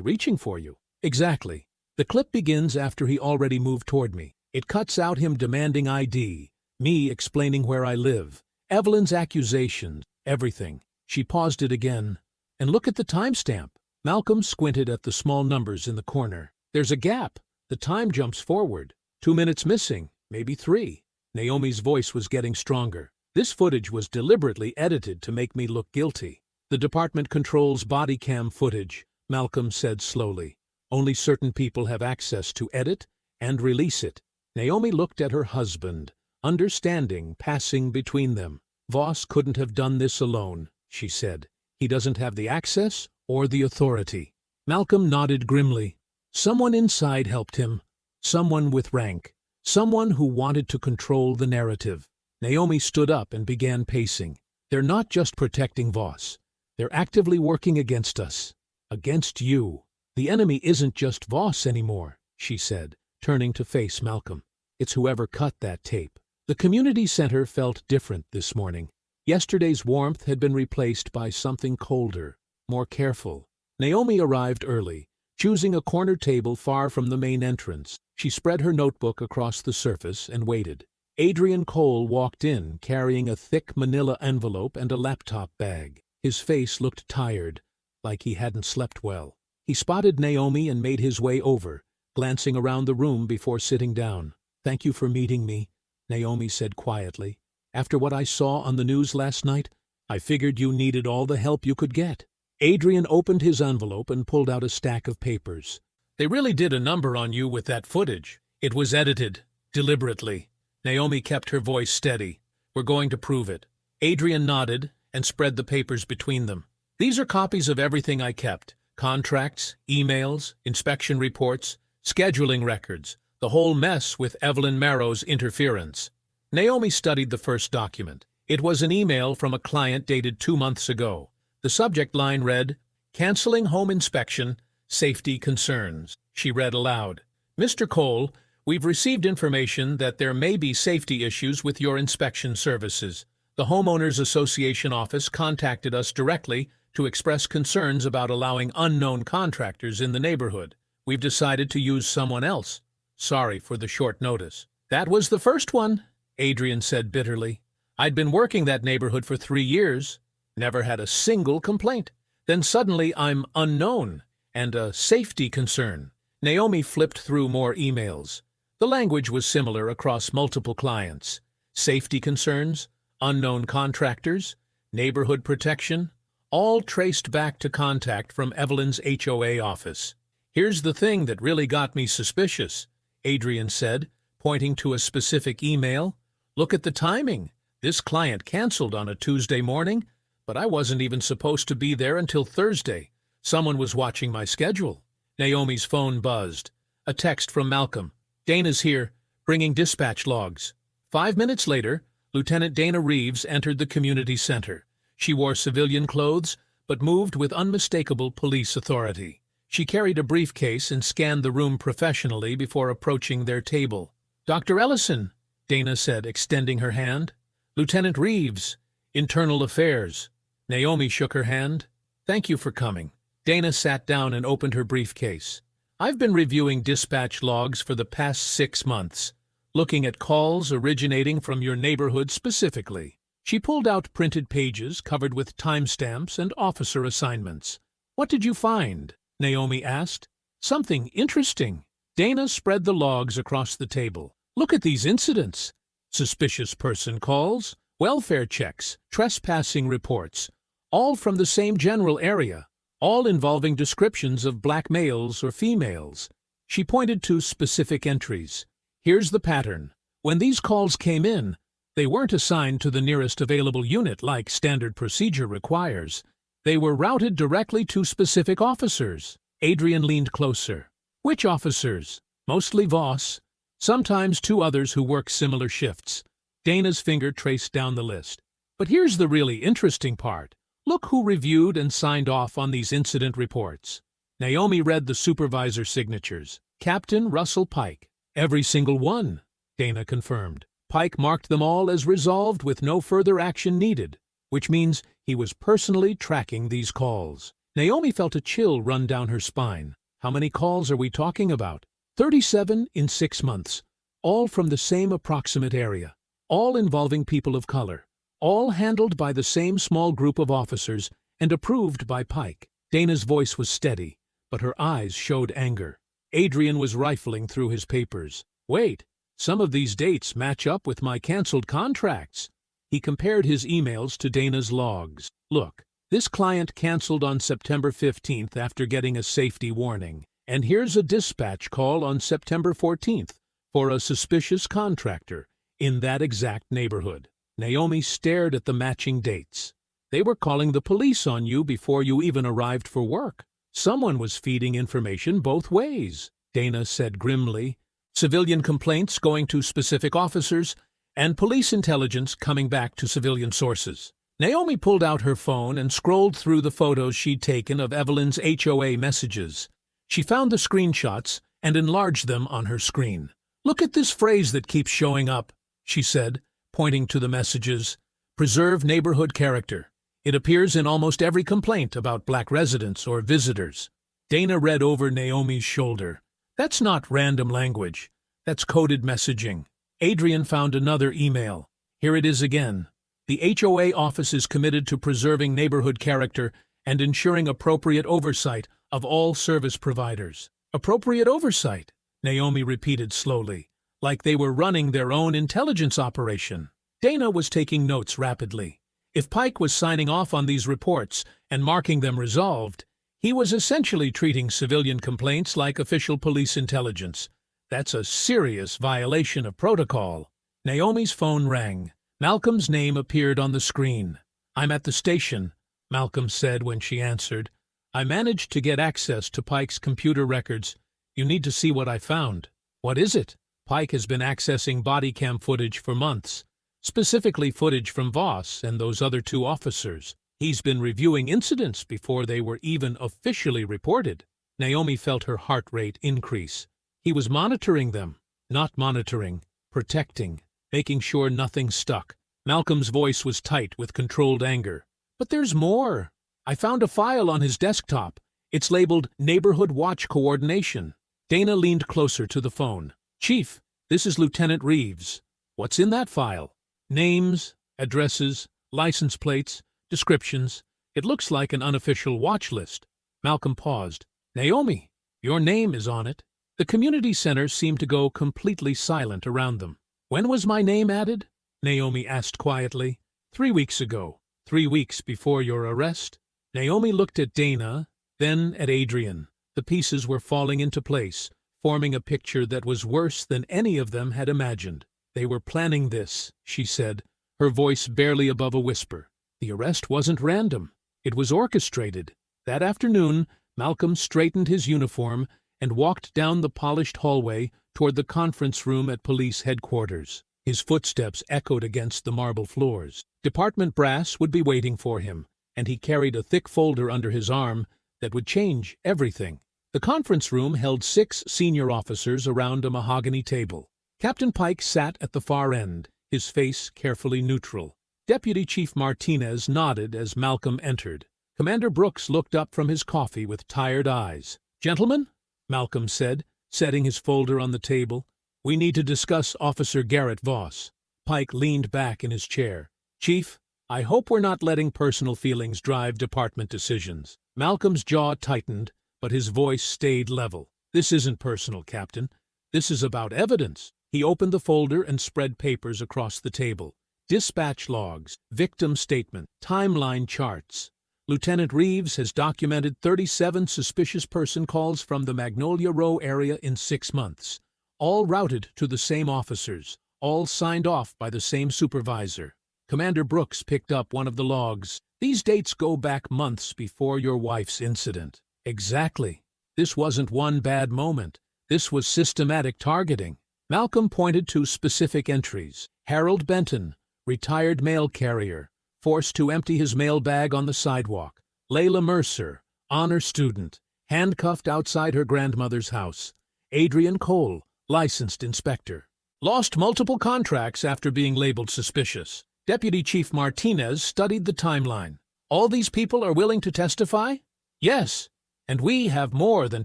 reaching for you." "Exactly. The clip begins after he already moved toward me. It cuts out him demanding ID, me explaining where I live, Evelyn's accusations, everything." She paused it again. "And look at the timestamp." Malcolm squinted at the small numbers in the corner. "There's a gap. The time jumps forward. 2 minutes missing, maybe 3. Naomi's voice was getting stronger. "This footage was deliberately edited to make me look guilty." "The department controls body cam footage," Malcolm said slowly. "Only certain people have access to edit and release it." Naomi looked at her husband, understanding passing between them. "Voss couldn't have done this alone," she said. "He doesn't have the access or the authority." Malcolm nodded grimly. "Someone inside helped him. Someone with rank. Someone who wanted to control the narrative." Naomi stood up and began pacing. "They're not just protecting Voss. They're actively working against us. Against you. The enemy isn't just Voss anymore," she said, turning to face Malcolm. "It's whoever cut that tape." The community center felt different this morning. Yesterday's warmth had been replaced by something colder, more careful. Naomi arrived early, choosing a corner table far from the main entrance. She spread her notebook across the surface and waited. Adrian Cole walked in, carrying a thick manila envelope and a laptop bag. His face looked tired, like he hadn't slept well. He spotted Naomi and made his way over, glancing around the room before sitting down. "Thank you for meeting me," Naomi said quietly. "After what I saw on the news last night, I figured you needed all the help you could get." Adrian opened his envelope and pulled out a stack of papers. "They really did a number on you with that footage. It was edited, deliberately." Naomi kept her voice steady. "We're going to prove it." Adrian nodded and spread the papers between them. "These are copies of everything I kept. Contracts, emails, inspection reports, scheduling records, the whole mess with Evelyn Marrow's interference." Naomi studied the first document. It was an email from a client dated 2 months ago. The subject line read, "Canceling home inspection, safety concerns." She read aloud, "Mr. Cole, we've received information that there may be safety issues with your inspection services. The Homeowners Association office contacted us directly to express concerns about allowing unknown contractors in the neighborhood. We've decided to use someone else. Sorry for the short notice." "That was the first one," Adrian said bitterly. "I'd been working that neighborhood for 3 years. Never had a single complaint. Then suddenly I'm unknown and a safety concern." Naomi flipped through more emails. The language was similar across multiple clients. Safety concerns, unknown contractors, neighborhood protection, all traced back to contact from Evelyn's HOA office. "Here's the thing that really got me suspicious," Adrian said, pointing to a specific email. "Look at the timing. This client canceled on a Tuesday morning, but I wasn't even supposed to be there until Thursday. Someone was watching my schedule." Naomi's phone buzzed. A text from Malcolm. "Dana's here, bringing dispatch logs." 5 minutes later, Lieutenant Dana Reeves entered the community center. She wore civilian clothes, but moved with unmistakable police authority. She carried a briefcase and scanned the room professionally before approaching their table. "Dr. Ellison," Dana said, extending her hand. "Lieutenant Reeves, Internal Affairs." Naomi shook her hand. "Thank you for coming." Dana sat down and opened her briefcase. "I've been reviewing dispatch logs for the past 6 months, looking at calls originating from your neighborhood specifically." She pulled out printed pages covered with timestamps and officer assignments. "What did you find?" Naomi asked. "Something interesting." Dana spread the logs across the table. "Look at these incidents. Suspicious person calls, welfare checks, trespassing reports, all from the same general area, all involving descriptions of black males or females." She pointed to specific entries. "Here's the pattern. When these calls came in, they weren't assigned to the nearest available unit like standard procedure requires. They were routed directly to specific officers." Adrian leaned closer. "Which officers?" "Mostly Voss. Sometimes 2 others who work similar shifts." Dana's finger traced down the list. "But here's the really interesting part. Look who reviewed and signed off on these incident reports." Naomi read the supervisor's signatures. "Captain Russell Pike." "Every single one," Dana confirmed. "Pike marked them all as resolved with no further action needed, which means he was personally tracking these calls." Naomi felt a chill run down her spine. How many calls are we talking about? 37 in 6 months, all from the same approximate area, all involving people of color, all handled by the same small group of officers and approved by Pike. Dana's voice was steady, but her eyes showed anger. Adrian was rifling through his papers. "Wait, some of these dates match up with my canceled contracts." He compared his emails to Dana's logs. "Look, this client canceled on September 15th after getting a safety warning. And here's a dispatch call on September 14th for a suspicious contractor in that exact neighborhood." Naomi stared at the matching dates. "They were calling the police on you before you even arrived for work. Someone was feeding information both ways," Dana said grimly. "Civilian complaints going to specific officers, and police intelligence coming back to civilian sources." Naomi pulled out her phone and scrolled through the photos she'd taken of Evelyn's HOA messages. She found the screenshots and enlarged them on her screen. "Look at this phrase that keeps showing up," she said, pointing to the messages. "Preserve neighborhood character. It appears in almost every complaint about black residents or visitors. Dana read over Naomi's shoulder. That's not random language. That's coded messaging. Adrian found another email. Here it is again. The HOA office is committed to preserving neighborhood character and ensuring appropriate oversight of all service providers. Appropriate oversight, Naomi repeated slowly, like they were running their own intelligence operation. Dana was taking notes rapidly. If Pike was signing off on these reports and marking them resolved, he was essentially treating civilian complaints like official police intelligence. That's a serious violation of protocol. Naomi's phone rang. Malcolm's name appeared on the screen. "I'm at the station," Malcolm said when she answered. "I managed to get access to Pike's computer records. You need to see what I found." "What is it?" "Pike has been accessing body cam footage for months, specifically footage from Voss and those other 2 officers. He's been reviewing incidents before they were even officially reported." Naomi felt her heart rate increase. He was monitoring them, not monitoring, protecting, making sure nothing stuck. Malcolm's voice was tight with controlled anger. "But there's more. I found a file on his desktop. It's labeled Neighborhood Watch Coordination." Dana leaned closer to the phone. "Chief, this is Lieutenant Reeves. What's in that file?" "Names, addresses, license plates, descriptions. It looks like an unofficial watch list." Malcolm paused. "Naomi, your name is on it." The community center seemed to go completely silent around them. "When was my name added?" Naomi asked quietly. 3 weeks ago. 3 weeks before your arrest." Naomi looked at Dana, then at Adrian. The pieces were falling into place, forming a picture that was worse than any of them had imagined. "They were planning this," she said, her voice barely above a whisper. "The arrest wasn't random. It was orchestrated." That afternoon, Malcolm straightened his uniform and walked down the polished hallway toward the conference room at police headquarters. His footsteps echoed against the marble floors. Department brass would be waiting for him, and he carried a thick folder under his arm that would change everything. The conference room held 6 senior officers around a mahogany table. Captain Pike sat at the far end, his face carefully neutral. Deputy Chief Martinez nodded as Malcolm entered. Commander Brooks looked up from his coffee with tired eyes. "Gentlemen," Malcolm said, setting his folder on the table, "we need to discuss Officer Garrett Voss." Pike leaned back in his chair. "Chief, I hope we're not letting personal feelings drive department decisions." Malcolm's jaw tightened, but his voice stayed level. "This isn't personal, Captain. This is about evidence." He opened the folder and spread papers across the table. Dispatch logs, victim statement, timeline charts. Lieutenant Reeves has documented 37 suspicious person calls from the Magnolia Row area in 6 months, all routed to the same officers, all signed off by the same supervisor. Commander Brooks picked up one of the logs. "These dates go back months before your wife's incident." "Exactly. This wasn't one bad moment. This was systematic targeting." Malcolm pointed to specific entries. Harold Benton, retired mail carrier, forced to empty his mail bag on the sidewalk. Layla Mercer, honor student, handcuffed outside her grandmother's house. Adrian Cole, licensed inspector. Lost multiple contracts after being labeled suspicious. Deputy Chief Martinez studied the timeline. "All these people are willing to testify?" "Yes, and we have more than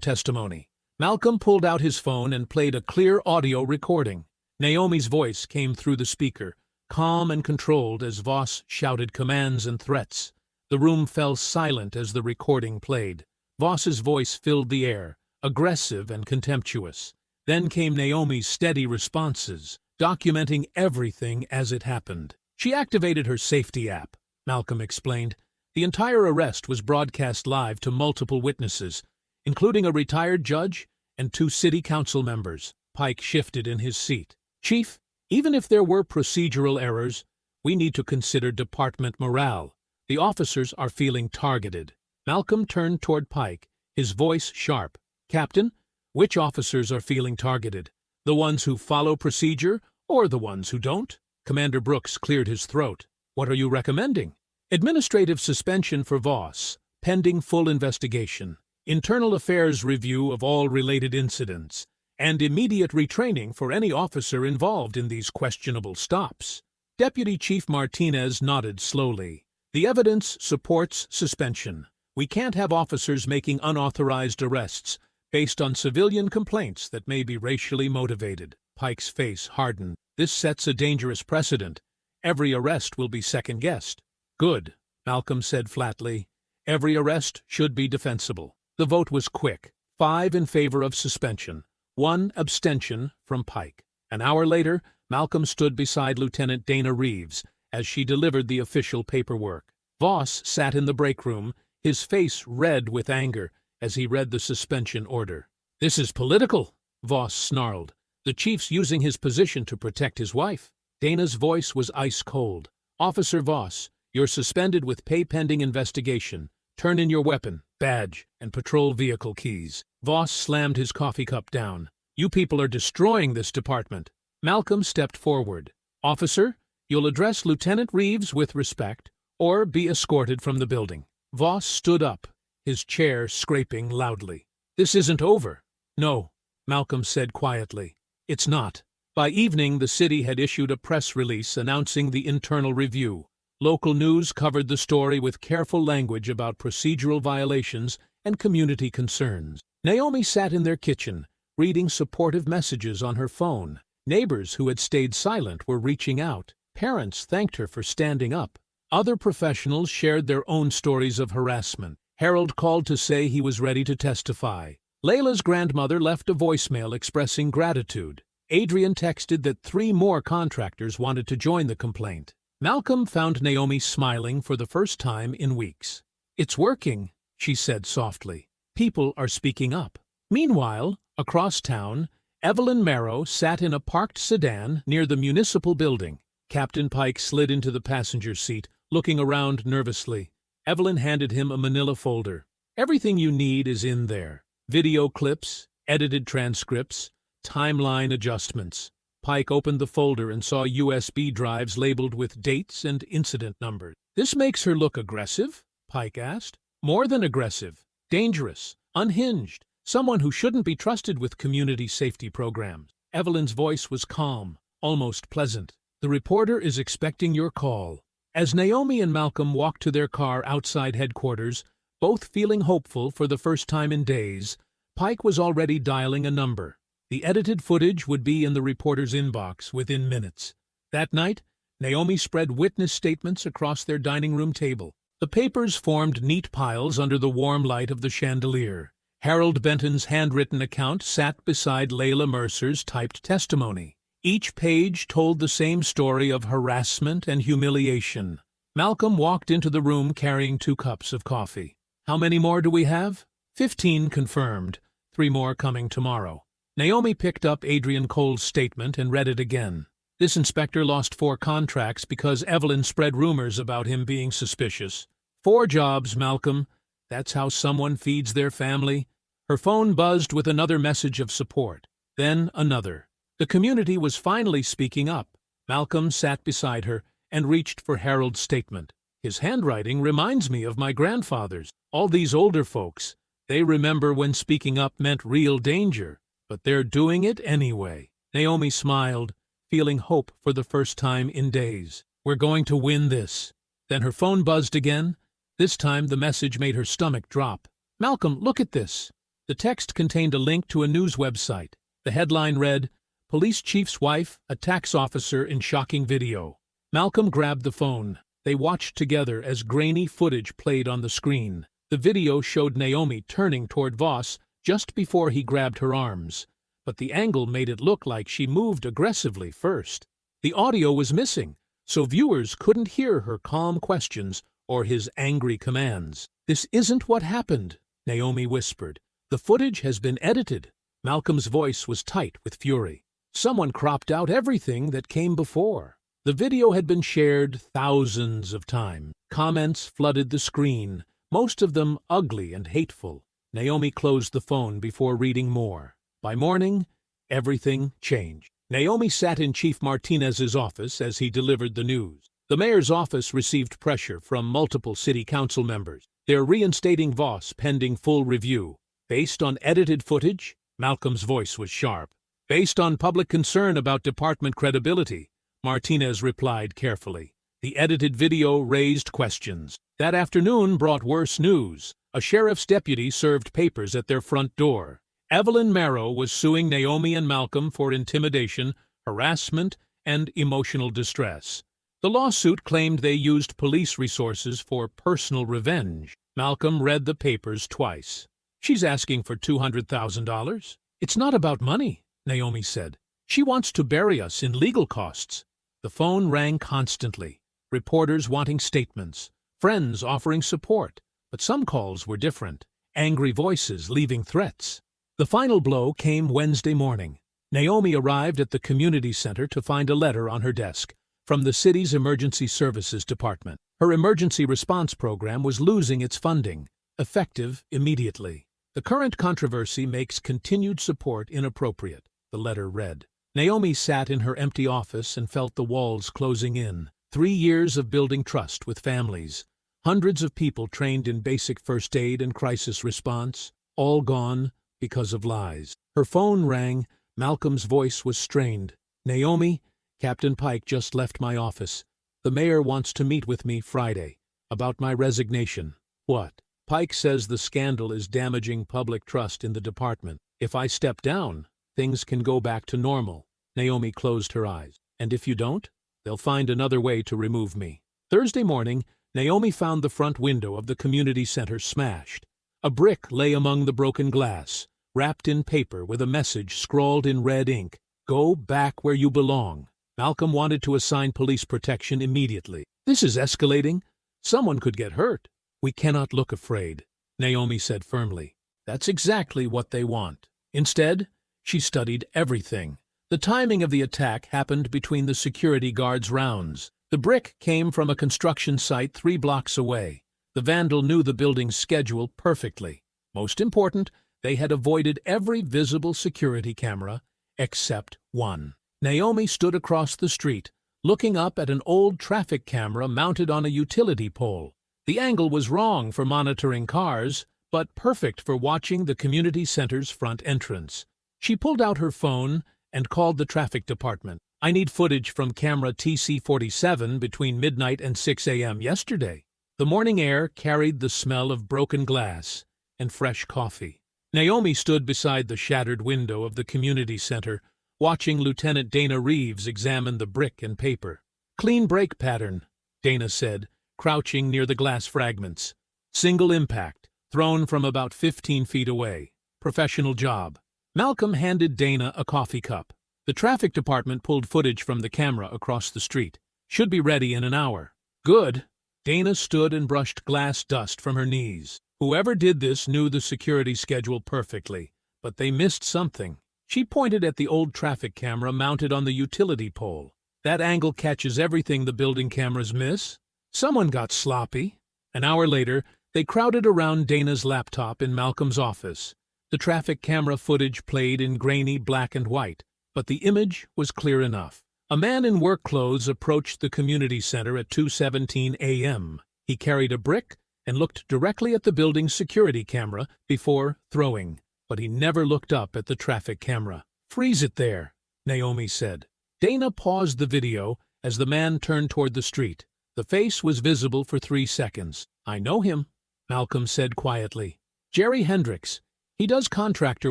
testimony." Malcolm pulled out his phone and played a clear audio recording. Naomi's voice came through the speaker, calm and controlled as Voss shouted commands and threats. The room fell silent as the recording played. Voss's voice filled the air, aggressive and contemptuous. Then came Naomi's steady responses, documenting everything as it happened. She activated her safety app, Malcolm explained. The entire arrest was broadcast live to multiple witnesses, including a retired judge and 2 city council members. Pike shifted in his seat. "Chief, even if there were procedural errors, we need to consider department morale. The officers are feeling targeted." Malcolm turned toward Pike, his voice sharp. "Captain, which officers are feeling targeted? The ones who follow procedure or the ones who don't?" Commander Brooks cleared his throat. "What are you recommending?" "Administrative suspension for Voss, pending full investigation, internal affairs review of all related incidents, and immediate retraining for any officer involved in these questionable stops." Deputy Chief Martinez nodded slowly. The evidence supports suspension. We can't have officers making unauthorized arrests based on civilian complaints that may be racially motivated. Pike's face hardened. This sets a dangerous precedent. Every arrest will be second-guessed. Good, Malcolm said flatly. Every arrest should be defensible. The vote was quick. 5 in favor of suspension, 1 abstention from Pike. An hour later, Malcolm stood beside Lieutenant Dana Reeves as she delivered the official paperwork. Voss sat in the break room, his face red with anger as he read the suspension order. "This is political," Voss snarled. "The chief's using his position to protect his wife." Dana's voice was ice-cold. "Officer Voss, you're suspended with pay pending investigation. Turn in your weapon, badge, and patrol vehicle keys." Voss slammed his coffee cup down. "You people are destroying this department." Malcolm stepped forward. "Officer, you'll address Lieutenant Reeves with respect, or be escorted from the building." Voss stood up, his chair scraping loudly. "This isn't over." "No," Malcolm said quietly. "It's not." By evening, the city had issued a press release announcing the internal review. Local news covered the story with careful language about procedural violations and community concerns. Naomi sat in their kitchen, reading supportive messages on her phone. Neighbors who had stayed silent were reaching out. Parents thanked her for standing up. Other professionals shared their own stories of harassment. Harold called to say he was ready to testify. Layla's grandmother left a voicemail expressing gratitude. Adrian texted that 3 more contractors wanted to join the complaint. Malcolm found Naomi smiling for the first time in weeks. "It's working," she said softly. "People are speaking up." Meanwhile, across town, Evelyn Marrow sat in a parked sedan near the municipal building. Captain Pike slid into the passenger seat, looking around nervously. Evelyn handed him a manila folder. "Everything you need is in there. Video clips, edited transcripts, timeline adjustments." Pike opened the folder and saw USB drives labeled with dates and incident numbers. "This makes her look aggressive?" Pike asked. "More than aggressive. Dangerous. Unhinged. Someone who shouldn't be trusted with community safety programs." Evelyn's voice was calm, almost pleasant. "The reporter is expecting your call." As Naomi and Malcolm walked to their car outside headquarters, both feeling hopeful for the first time in days, Pike was already dialing a number. The edited footage would be in the reporter's inbox within minutes. That night, Naomi spread witness statements across their dining room table. The papers formed neat piles under the warm light of the chandelier. Harold Benton's handwritten account sat beside Layla Mercer's typed testimony. Each page told the same story of harassment and humiliation. Malcolm walked into the room carrying 2 cups of coffee. "How many more do we have?" 15 confirmed, 3 more coming tomorrow. Naomi picked up Adrian Cole's statement and read it again. "This inspector lost 4 contracts because Evelyn spread rumors about him being suspicious. 4 jobs, Malcolm. That's how someone feeds their family." Her phone buzzed with another message of support. Then another. The community was finally speaking up. Malcolm sat beside her and reached for Harold's statement. "His handwriting reminds me of my grandfather's. All these older folks, they remember when speaking up meant real danger, but they're doing it anyway." Naomi smiled, feeling hope for the first time in days. "We're going to win this." Then her phone buzzed again. This time the message made her stomach drop. "Malcolm, look at this." The text contained a link to a news website. The headline read, "Police Chief's Wife Attacks Officer in Shocking Video." Malcolm grabbed the phone. They watched together as grainy footage played on the screen. The video showed Naomi turning toward Voss just before he grabbed her arms, but the angle made it look like she moved aggressively first. The audio was missing, so viewers couldn't hear her calm questions or his angry commands. "This isn't what happened," Naomi whispered. "The footage has been edited." Malcolm's voice was tight with fury. Someone cropped out everything that came before. The video had been shared thousands of times. Comments flooded the screen, most of them ugly and hateful. Naomi closed the phone before reading more. By morning, everything changed. Naomi sat in Chief Martinez's office as he delivered the news. The mayor's office received pressure from multiple city council members. They're reinstating Voss pending full review. Based on edited footage, Malcolm's voice was sharp. Based on public concern about department credibility, Martinez replied carefully. The edited video raised questions. That afternoon brought worse news. A sheriff's deputy served papers at their front door. Evelyn Marrow was suing Naomi and Malcolm for intimidation, harassment, and emotional distress. The lawsuit claimed they used police resources for personal revenge. Malcolm read the papers twice. She's asking for $200,000. It's not about money, Naomi said. She wants to bury us in legal costs. The phone rang constantly. Reporters wanting statements. Friends offering support. But some calls were different. Angry voices leaving threats. The final blow came Wednesday morning. Naomi arrived at the community center to find a letter on her desk from the city's emergency services department. Her emergency response program was losing its funding, effective immediately. The current controversy makes continued support inappropriate, the letter read. Naomi sat in her empty office and felt the walls closing in. 3 years of building trust with families. Hundreds of people trained in basic first aid and crisis response, all gone because of lies. Her phone rang. Malcolm's voice was strained. Naomi, Captain Pike just left my office. The mayor wants to meet with me Friday about my resignation. What? Pike says the scandal is damaging public trust in the department. If I step down, things can go back to normal. Naomi closed her eyes. And if you don't, they'll find another way to remove me. Thursday morning, Naomi found the front window of the community center smashed. A brick lay among the broken glass, wrapped in paper with a message scrawled in red ink. Go back where you belong. Malcolm wanted to assign police protection immediately. This is escalating. Someone could get hurt. We cannot look afraid, Naomi said firmly. That's exactly what they want. Instead, she studied everything. The timing of the attack happened between the security guards' rounds. The brick came from a construction site 3 blocks away. The vandal knew the building's schedule perfectly. Most important, they had avoided every visible security camera except one. Naomi stood across the street, looking up at an old traffic camera mounted on a utility pole. The angle was wrong for monitoring cars, but perfect for watching the community center's front entrance. She pulled out her phone and called the traffic department. I need footage from camera TC47 between midnight and 6 a.m. yesterday. The morning air carried the smell of broken glass and fresh coffee. Naomi stood beside the shattered window of the community center, watching Lieutenant Dana Reeves examine the brick and paper. Clean break pattern, Dana said, crouching near the glass fragments. Single impact, thrown from about 15 feet away. Professional job. Malcolm handed Dana a coffee cup. The traffic department pulled footage from the camera across the street. Should be ready in an hour. Good. Dana stood and brushed glass dust from her knees. Whoever did this knew the security schedule perfectly, but they missed something. She pointed at the old traffic camera mounted on the utility pole. That angle catches everything the building cameras miss. Someone got sloppy. An hour later, they crowded around Dana's laptop in Malcolm's office. The traffic camera footage played in grainy black and white, but the image was clear enough. A man in work clothes approached the community center at 2:17 a.m. He carried a brick and looked directly at the building's security camera before throwing, but he never looked up at the traffic camera. Freeze it there, Naomi said. Dana paused the video as the man turned toward the street. The face was visible for 3 seconds. I know him, Malcolm said quietly. Jerry Hendricks. He does contractor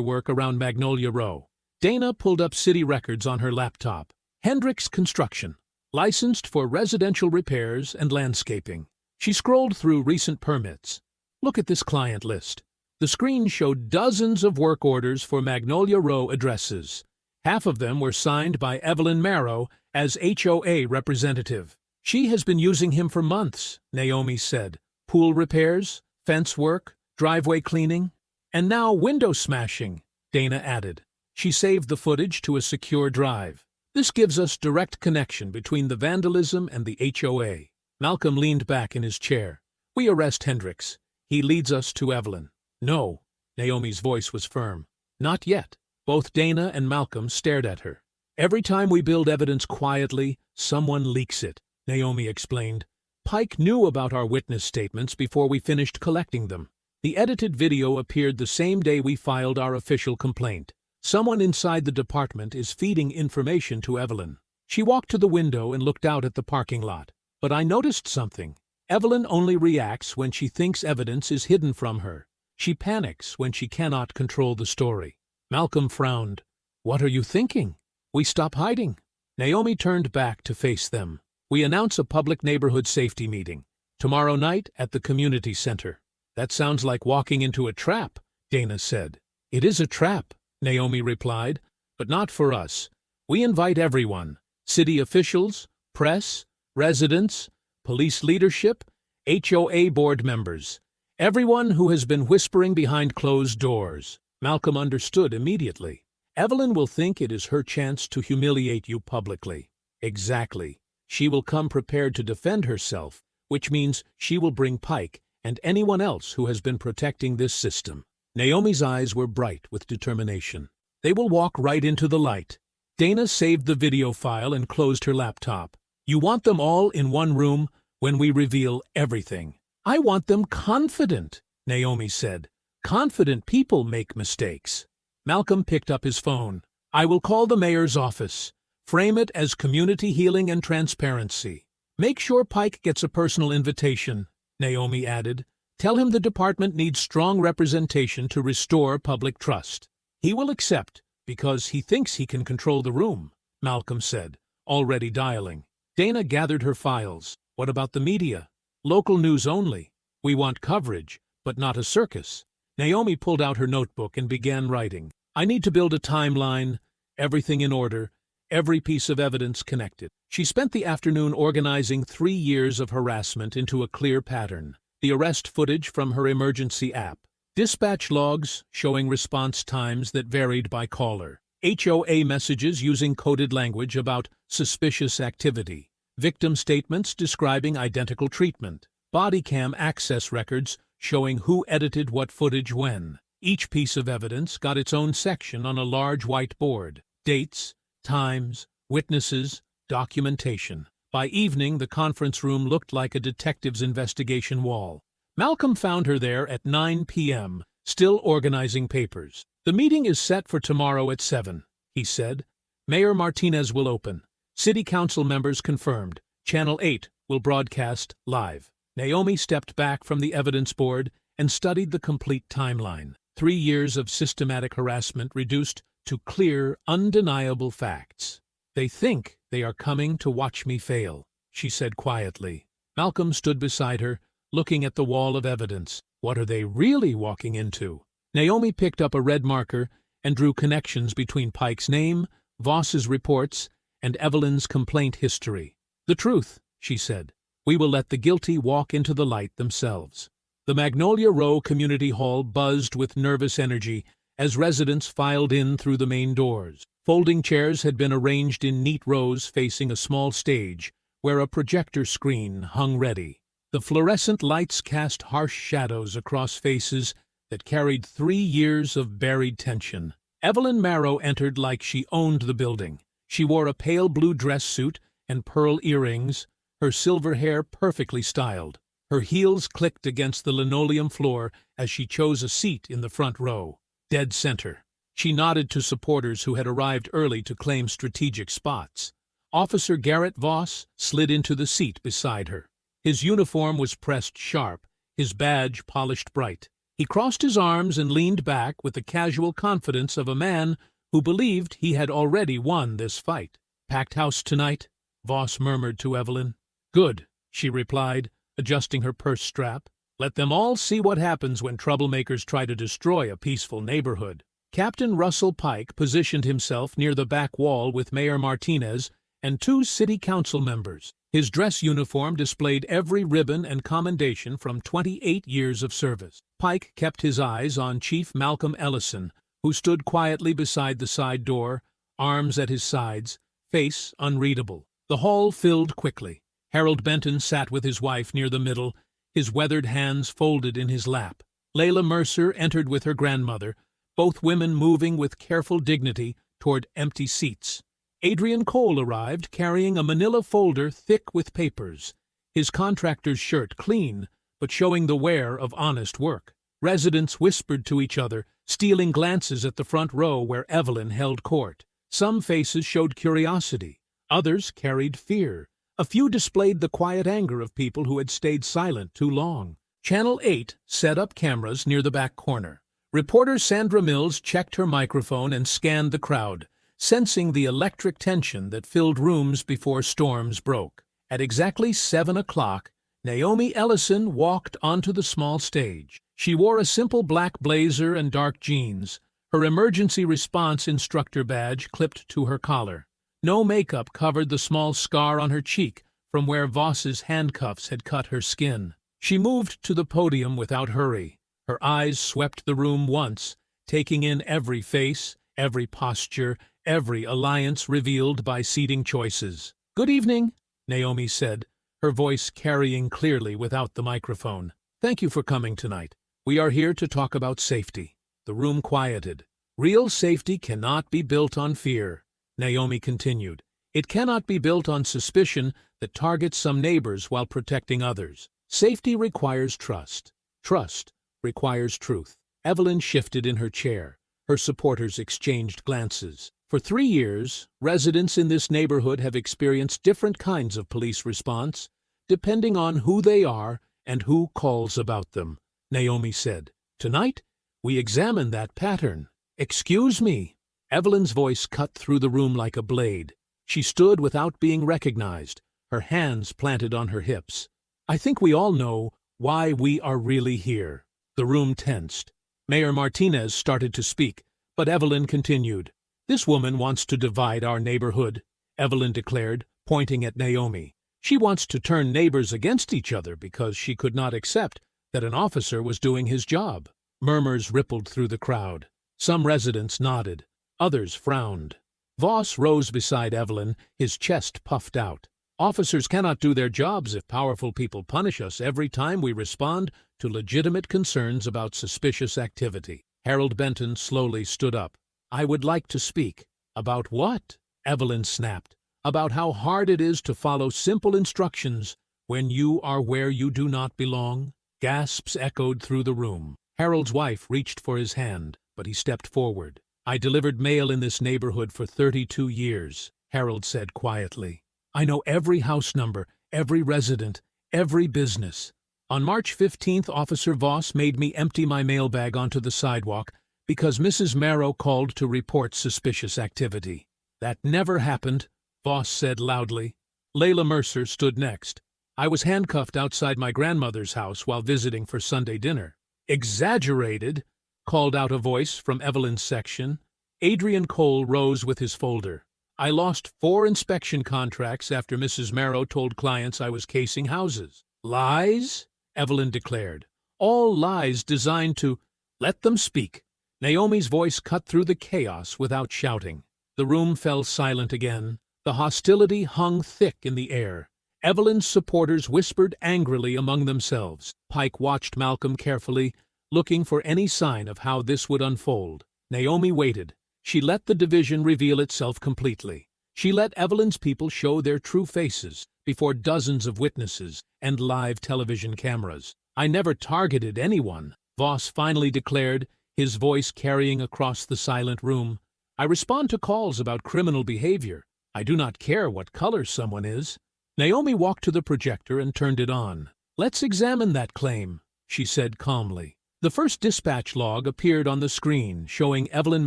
work around Magnolia Row. Dana pulled up city records on her laptop. Hendricks Construction, licensed for residential repairs and landscaping. She scrolled through recent permits. Look at this client list. The screen showed dozens of work orders for Magnolia Row addresses. Half of them were signed by Evelyn Marrow as HOA representative. She has been using him for months, Naomi said. Pool repairs, fence work, driveway cleaning, and now window smashing, Dana added. She saved the footage to a secure drive. This gives us direct connection between the vandalism and the HOA. Malcolm leaned back in his chair. We arrest Hendricks. He leads us to Evelyn. No, Naomi's voice was firm. Not yet. Both Dana and Malcolm stared at her. Every time we build evidence quietly, someone leaks it, Naomi explained. Pike knew about our witness statements before we finished collecting them. The edited video appeared the same day we filed our official complaint. Someone inside the department is feeding information to Evelyn. She walked to the window and looked out at the parking lot. But I noticed something. Evelyn only reacts when she thinks evidence is hidden from her. She panics when she cannot control the story. Malcolm frowned. What are you thinking? We stop hiding. Naomi turned back to face them. We announce a public neighborhood safety meeting. Tomorrow night at the community center. That sounds like walking into a trap, Dana said. It is a trap, Naomi replied, but not for us. We invite everyone, city officials, press, residents, police leadership, HOA board members, everyone who has been whispering behind closed doors. Malcolm understood immediately. Evelyn will think it is her chance to humiliate you publicly. Exactly. She will come prepared to defend herself, which means she will bring Pike and anyone else who has been protecting this system. Naomi's eyes were bright with determination. They will walk right into the light. Dana saved the video file and closed her laptop. You want them all in one room when we reveal everything. I want them confident, Naomi said. Confident people make mistakes. Malcolm picked up his phone. I will call the mayor's office. Frame it as community healing and transparency. Make sure Pike gets a personal invitation, Naomi added. Tell him the department needs strong representation to restore public trust. He will accept, because he thinks he can control the room, Malcolm said, already dialing. Dana gathered her files. What about the media? Local news only. We want coverage, but not a circus. Naomi pulled out her notebook and began writing. I need to build a timeline, everything in order, every piece of evidence connected. She spent the afternoon organizing 3 years of harassment into a clear pattern. The arrest footage from her emergency app. Dispatch logs showing response times that varied by caller. HOA messages using coded language about suspicious activity. Victim statements describing identical treatment. Body cam access records showing who edited what footage when. Each piece of evidence got its own section on a large white board. Dates, times, witnesses, documentation. By evening, the conference room looked like a detective's investigation wall. Malcolm found her there at 9 p.m., still organizing papers. The meeting is set for tomorrow at 7, he said. Mayor Martinez will open. City council members confirmed. Channel 8 will broadcast live. Naomi stepped back from the evidence board and studied the complete timeline. 3 years of systematic harassment reduced to clear, undeniable facts. They think they are coming to watch me fail, she said quietly. Malcolm stood beside her, looking at the wall of evidence. What are they really walking into? Naomi picked up a red marker and drew connections between Pike's name, Voss's reports, and Evelyn's complaint history. The truth, she said. We will let the guilty walk into the light themselves. The Magnolia Row Community Hall buzzed with nervous energy as residents filed in through the main doors. Folding chairs had been arranged in neat rows facing a small stage where a projector screen hung ready. The fluorescent lights cast harsh shadows across faces that carried 3 years of buried tension. Evelyn Marrow entered like she owned the building. She wore a pale blue dress suit and pearl earrings, her silver hair perfectly styled. Her heels clicked against the linoleum floor as she chose a seat in the front row, dead center. She nodded to supporters who had arrived early to claim strategic spots. Officer Garrett Voss slid into the seat beside her. His uniform was pressed sharp, his badge polished bright. He crossed his arms and leaned back with the casual confidence of a man who believed he had already won this fight. Packed house tonight? Voss murmured to Evelyn. Good, she replied, adjusting her purse strap. Let them all see what happens when troublemakers try to destroy a peaceful neighborhood. Captain Russell Pike positioned himself near the back wall with Mayor Martinez and 2 city council members. His dress uniform displayed every ribbon and commendation from 28 years of service. Pike kept his eyes on Chief Malcolm Ellison, who stood quietly beside the side door, arms at his sides, face unreadable. The hall filled quickly. Harold Benton sat with his wife near the middle, his weathered hands folded in his lap. Layla Mercer entered with her grandmother, both women moving with careful dignity toward empty seats. Adrian Cole arrived carrying a manila folder thick with papers, his contractor's shirt clean but showing the wear of honest work. Residents whispered to each other, stealing glances at the front row where Evelyn held court. Some faces showed curiosity, others carried fear, A few displayed the quiet anger of people who had stayed silent too long. Channel 8 set up cameras near the back corner. Reporter Sandra Mills checked her microphone and scanned the crowd, sensing the electric tension that filled rooms before storms broke. At exactly 7 o'clock, Naomi Ellison walked onto the small stage. She wore a simple black blazer and dark jeans, her emergency response instructor badge clipped to her collar. No makeup covered the small scar on her cheek from where Voss's handcuffs had cut her skin. She moved to the podium without hurry. Her eyes swept the room once, taking in every face, every posture, every alliance revealed by seating choices. "Good evening," Naomi said, her voice carrying clearly without the microphone. "Thank you for coming tonight. We are here to talk about safety." The room quieted. "Real safety cannot be built on fear," Naomi continued. "It cannot be built on suspicion that targets some neighbors while protecting others. Safety requires trust. Trust requires truth." Evelyn shifted in her chair. Her supporters exchanged glances. For 3 years, residents in this neighborhood have experienced different kinds of police response, depending on who they are and who calls about them, Naomi said. "Tonight, we examine that pattern." "Excuse me." Evelyn's voice cut through the room like a blade. She stood without being recognized, her hands planted on her hips. "I think we all know why we are really here." The room tensed. Mayor Martinez started to speak, but Evelyn continued. "This woman wants to divide our neighborhood," Evelyn declared, pointing at Naomi. "She wants to turn neighbors against each other because she could not accept that an officer was doing his job." Murmurs rippled through the crowd. Some residents nodded. Others frowned. Voss rose beside Evelyn, his chest puffed out. "Officers cannot do their jobs if powerful people punish us every time we respond to legitimate concerns about suspicious activity." Harold Benton slowly stood up. "I would like to speak." "About what?" Evelyn snapped. "About how hard it is to follow simple instructions when you are where you do not belong." Gasps echoed through the room. Harold's wife reached for his hand, but he stepped forward. "I delivered mail in this neighborhood for 32 years, Harold said quietly. "I know every house number, every resident, every business. On March 15th, Officer Voss made me empty my mailbag onto the sidewalk because Mrs. Marrow called to report suspicious activity." "That never happened," Voss said loudly. Layla Mercer stood next. "I was handcuffed outside my grandmother's house while visiting for Sunday dinner." "Exaggerated," called out a voice from Evelyn's section. Adrian Cole rose with his folder. "I lost 4 inspection contracts after Mrs. Marrow told clients I was casing houses." "Lies?" Evelyn declared. "All lies designed to—" "Let them speak." Naomi's voice cut through the chaos without shouting. The room fell silent again. The hostility hung thick in the air. Evelyn's supporters whispered angrily among themselves. Pike watched Malcolm carefully, looking for any sign of how this would unfold. Naomi waited. She let the division reveal itself completely. She let Evelyn's people show their true faces before dozens of witnesses and live television cameras. "I never targeted anyone," Voss finally declared, his voice carrying across the silent room. "I respond to calls about criminal behavior. I do not care what color someone is." Naomi walked to the projector and turned it on. "Let's examine that claim," she said calmly. The first dispatch log appeared on the screen, showing Evelyn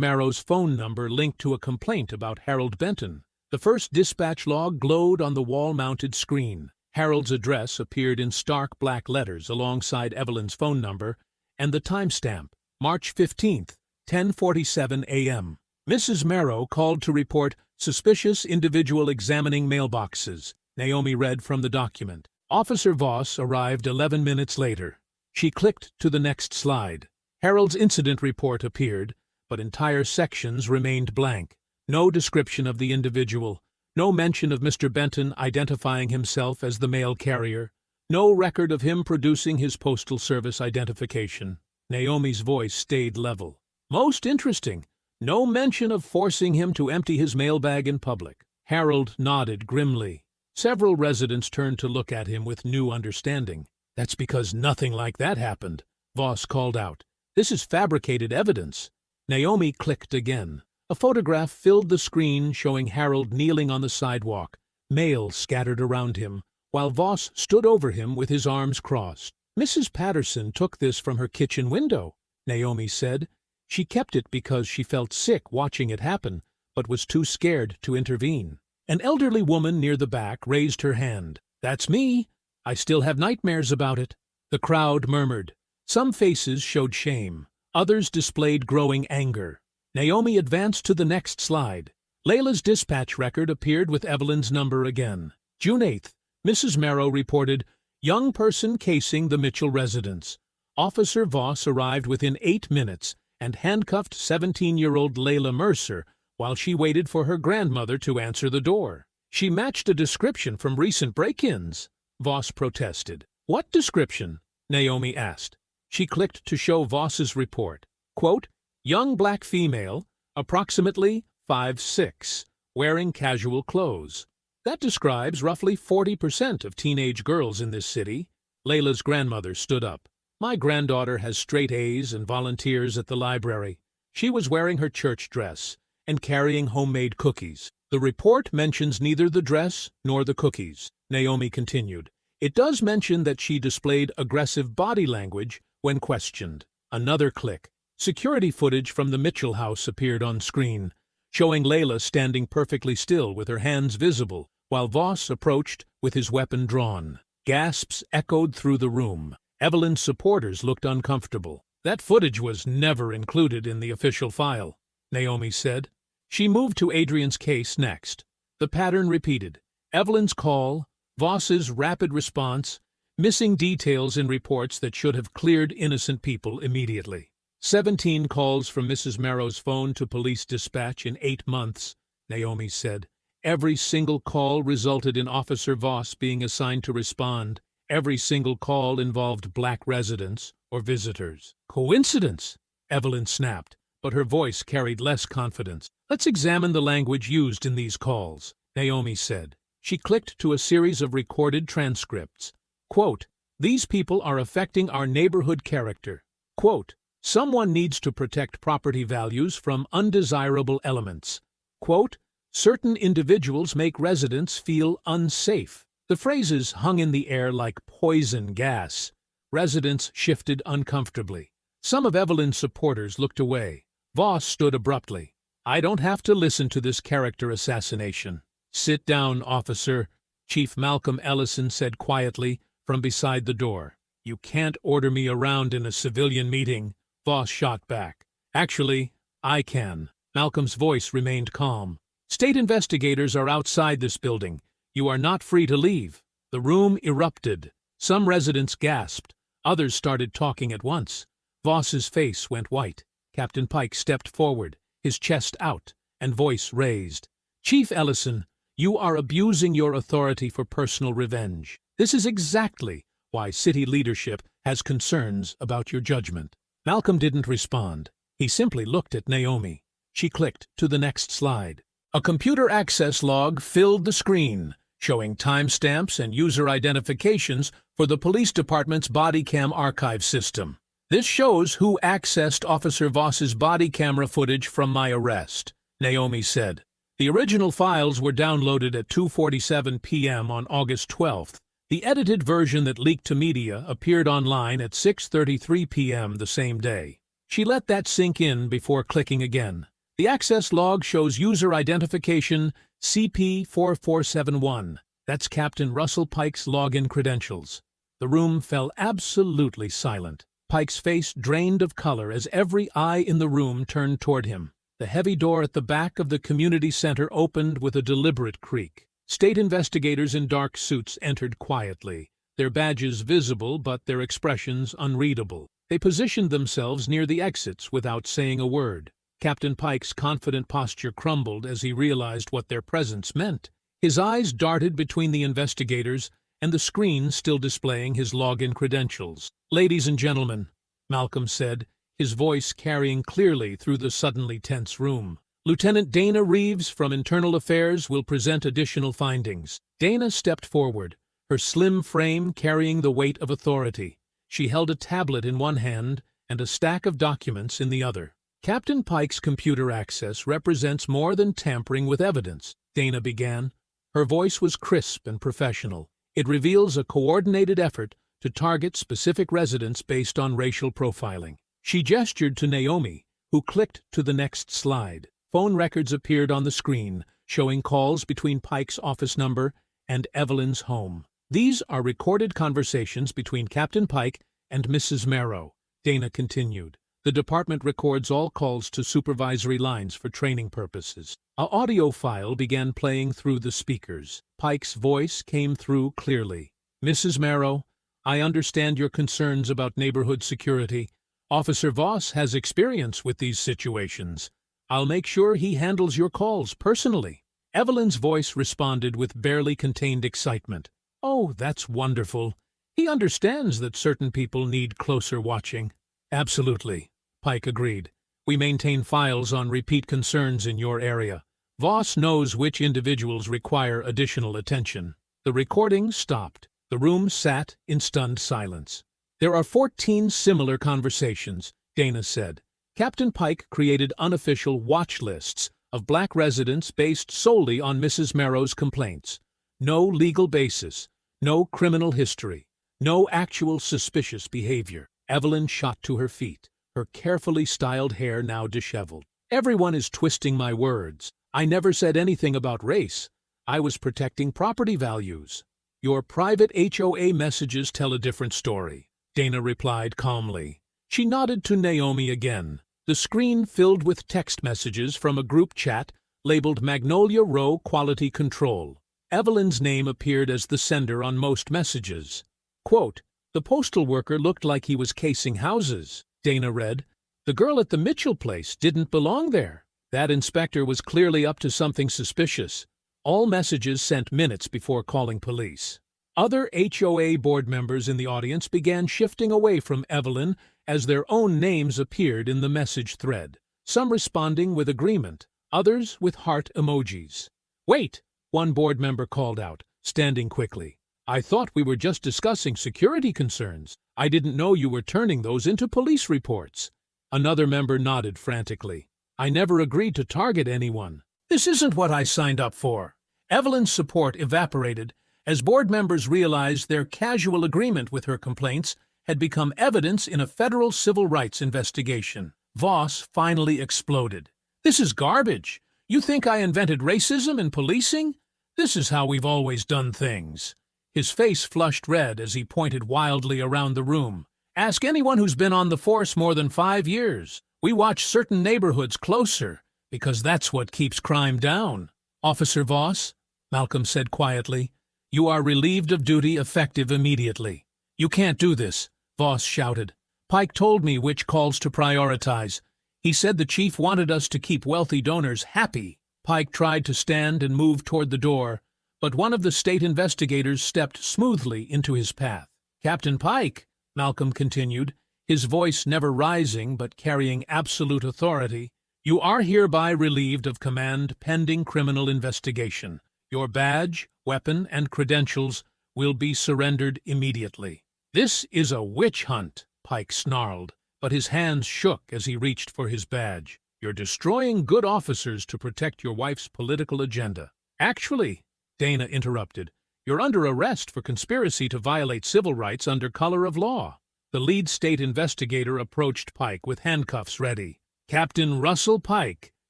Marrow's phone number linked to a complaint about Harold Benton. The first dispatch log glowed on the wall-mounted screen. Harold's address appeared in stark black letters alongside Evelyn's phone number and the timestamp, March 15th, 10:47 a.m. "Mrs. Marrow called to report suspicious individual examining mailboxes," Naomi read from the document. Officer Voss arrived 11 minutes later. She clicked to the next slide. Harold's incident report appeared, but entire sections remained blank. No description of the individual, no mention of Mr. Benton identifying himself as the mail carrier, no record of him producing his postal service identification. Naomi's voice stayed level. "Most interesting. No mention of forcing him to empty his mailbag in public." Harold nodded grimly. Several residents turned to look at him with new understanding. "That's because nothing like that happened," Voss called out. "This is fabricated evidence." Naomi clicked again. A photograph filled the screen showing Harold kneeling on the sidewalk, mail scattered around him, while Voss stood over him with his arms crossed. "Mrs. Patterson took this from her kitchen window," Naomi said. She kept it because she felt sick watching it happen, but was too scared to intervene. An elderly woman near the back raised her hand. "That's me. I still have nightmares about it." The crowd murmured. Some faces showed shame. Others displayed growing anger. Naomi advanced to the next slide. Layla's dispatch record appeared with Evelyn's number again. June 8th, Mrs. Merrow reported, "Young person casing the Mitchell residence. Officer Voss arrived within 8 minutes and handcuffed 17-year-old Layla Mercer while she waited for her grandmother to answer the door. She matched a description from recent break-ins," Voss protested. "What description?" Naomi asked. She clicked to show Voss's report. Quote, "Young black female, approximately 5'6", wearing casual clothes. That describes roughly 40% of teenage girls in this city." Layla's grandmother stood up. "My granddaughter has straight A's and volunteers at the library. She was wearing her church dress and carrying homemade cookies." "The report mentions neither the dress nor the cookies," Naomi continued. "It does mention that she displayed aggressive body language when questioned." Another click. Security footage from the Mitchell house appeared on screen, showing Layla standing perfectly still with her hands visible, while Voss approached with his weapon drawn. Gasps echoed through the room. Evelyn's supporters looked uncomfortable. "That footage was never included in the official file," Naomi said. She moved to Adrian's case next. The pattern repeated. Evelyn's call, Voss's rapid response, missing details in reports that should have cleared innocent people immediately. 17 calls from Mrs. Merrow's phone to police dispatch in 8 months, Naomi said. Every single call resulted in Officer Voss being assigned to respond. Every single call involved black residents or visitors. "Coincidence?" Evelyn snapped, but her voice carried less confidence. "Let's examine the language used in these calls," Naomi said. She clicked to a series of recorded transcripts. Quote, "These people are affecting our neighborhood character." Quote, "Someone needs to protect property values from undesirable elements." Quote, "Certain individuals make residents feel unsafe." The phrases hung in the air like poison gas. Residents shifted uncomfortably. Some of Evelyn's supporters looked away. Voss stood abruptly. "I don't have to listen to this character assassination." "Sit down, officer," Chief Malcolm Ellison said quietly from beside the door. "You can't order me around in a civilian meeting," Voss shot back. "Actually, I can." Malcolm's voice remained calm. "State investigators are outside this building. You are not free to leave." The room erupted. Some residents gasped. Others started talking at once. Voss's face went white. Captain Pike stepped forward, his chest out and voice raised. "Chief Ellison, you are abusing your authority for personal revenge. This is exactly why city leadership has concerns about your judgment." Malcolm didn't respond. He simply looked at Naomi. She clicked to the next slide. A computer access log filled the screen, showing timestamps and user identifications for the police department's body cam archive system. "This shows who accessed Officer Voss's body camera footage from my arrest," Naomi said. The original files were downloaded at 2:47 p.m. on August 12th. The edited version that leaked to media appeared online at 6:33 p.m. the same day. She let that sink in before clicking again. The access log shows user identification CP4471. That's Captain Russell Pike's login credentials. The room fell absolutely silent. Pike's face drained of color as every eye in the room turned toward him. The heavy door at the back of the community center opened with a deliberate creak. State investigators in dark suits entered quietly, their badges visible but their expressions unreadable. They positioned themselves near the exits without saying a word. Captain Pike's confident posture crumbled as he realized what their presence meant. His eyes darted between the investigators and the screen still displaying his login credentials. "Ladies and gentlemen," Malcolm said, his voice carrying clearly through the suddenly tense room. "Lieutenant Dana Reeves from Internal Affairs will present additional findings." Dana stepped forward, her slim frame carrying the weight of authority. She held a tablet in one hand and a stack of documents in the other. "Captain Pike's computer access represents more than tampering with evidence," Dana began. Her voice was crisp and professional. It reveals a coordinated effort to target specific residents based on racial profiling. She gestured to Naomi, who clicked to the next slide. Phone records appeared on the screen, showing calls between Pike's office number and Evelyn's home. These are recorded conversations between Captain Pike and Mrs. Merrow, Dana continued. The department records all calls to supervisory lines for training purposes. An audio file began playing through the speakers. Pike's voice came through clearly. Mrs. Merrow, I understand your concerns about neighborhood security. Officer Voss has experience with these situations. I'll make sure he handles your calls personally. Evelyn's voice responded with barely contained excitement. Oh, that's wonderful. He understands that certain people need closer watching. Absolutely, Pike agreed. We maintain files on repeat concerns in your area. Voss knows which individuals require additional attention. The recording stopped. The room sat in stunned silence. There are 14 similar conversations, Dana said. Captain Pike created unofficial watch lists of black residents based solely on Mrs. Merrow's complaints. No legal basis, no criminal history, no actual suspicious behavior. Evelyn shot to her feet, her carefully styled hair now disheveled. Everyone is twisting my words. I never said anything about race. I was protecting property values. Your private HOA messages tell a different story, Dana replied calmly. She nodded to Naomi again. The screen filled with text messages from a group chat labeled Magnolia Row Quality Control. Evelyn's name appeared as the sender on most messages. Quote, the postal worker looked like he was casing houses, Dana read. The girl at the Mitchell place didn't belong there. That inspector was clearly up to something suspicious. All messages sent minutes before calling police. Other HOA board members in the audience began shifting away from Evelyn as their own names appeared in the message thread, some responding with agreement, others with heart emojis. Wait, one board member called out, standing quickly. I thought we were just discussing security concerns. I didn't know you were turning those into police reports. Another member nodded frantically. I never agreed to target anyone. This isn't what I signed up for. Evelyn's support evaporated as board members realized their casual agreement with her complaints had become evidence in a federal civil rights investigation. Voss finally exploded. This is garbage. You think I invented racism in policing? This is how we've always done things. His face flushed red as he pointed wildly around the room. Ask anyone who's been on the force more than 5 years. We watch certain neighborhoods closer because that's what keeps crime down. Officer Voss, Malcolm said quietly, you are relieved of duty effective immediately. You can't do this, Voss shouted. Pike told me which calls to prioritize. He said the chief wanted us to keep wealthy donors happy. Pike tried to stand and move toward the door, but one of the state investigators stepped smoothly into his path. Captain Pike, Malcolm continued, his voice never rising but carrying absolute authority, you are hereby relieved of command pending criminal investigation. Your badge, weapon, and credentials will be surrendered immediately. This is a witch hunt, Pike snarled, but his hands shook as he reached for his badge. You're destroying good officers to protect your wife's political agenda. Actually, Dana interrupted, you're under arrest for conspiracy to violate civil rights under color of law. The lead state investigator approached Pike with handcuffs ready. Captain Russell Pike,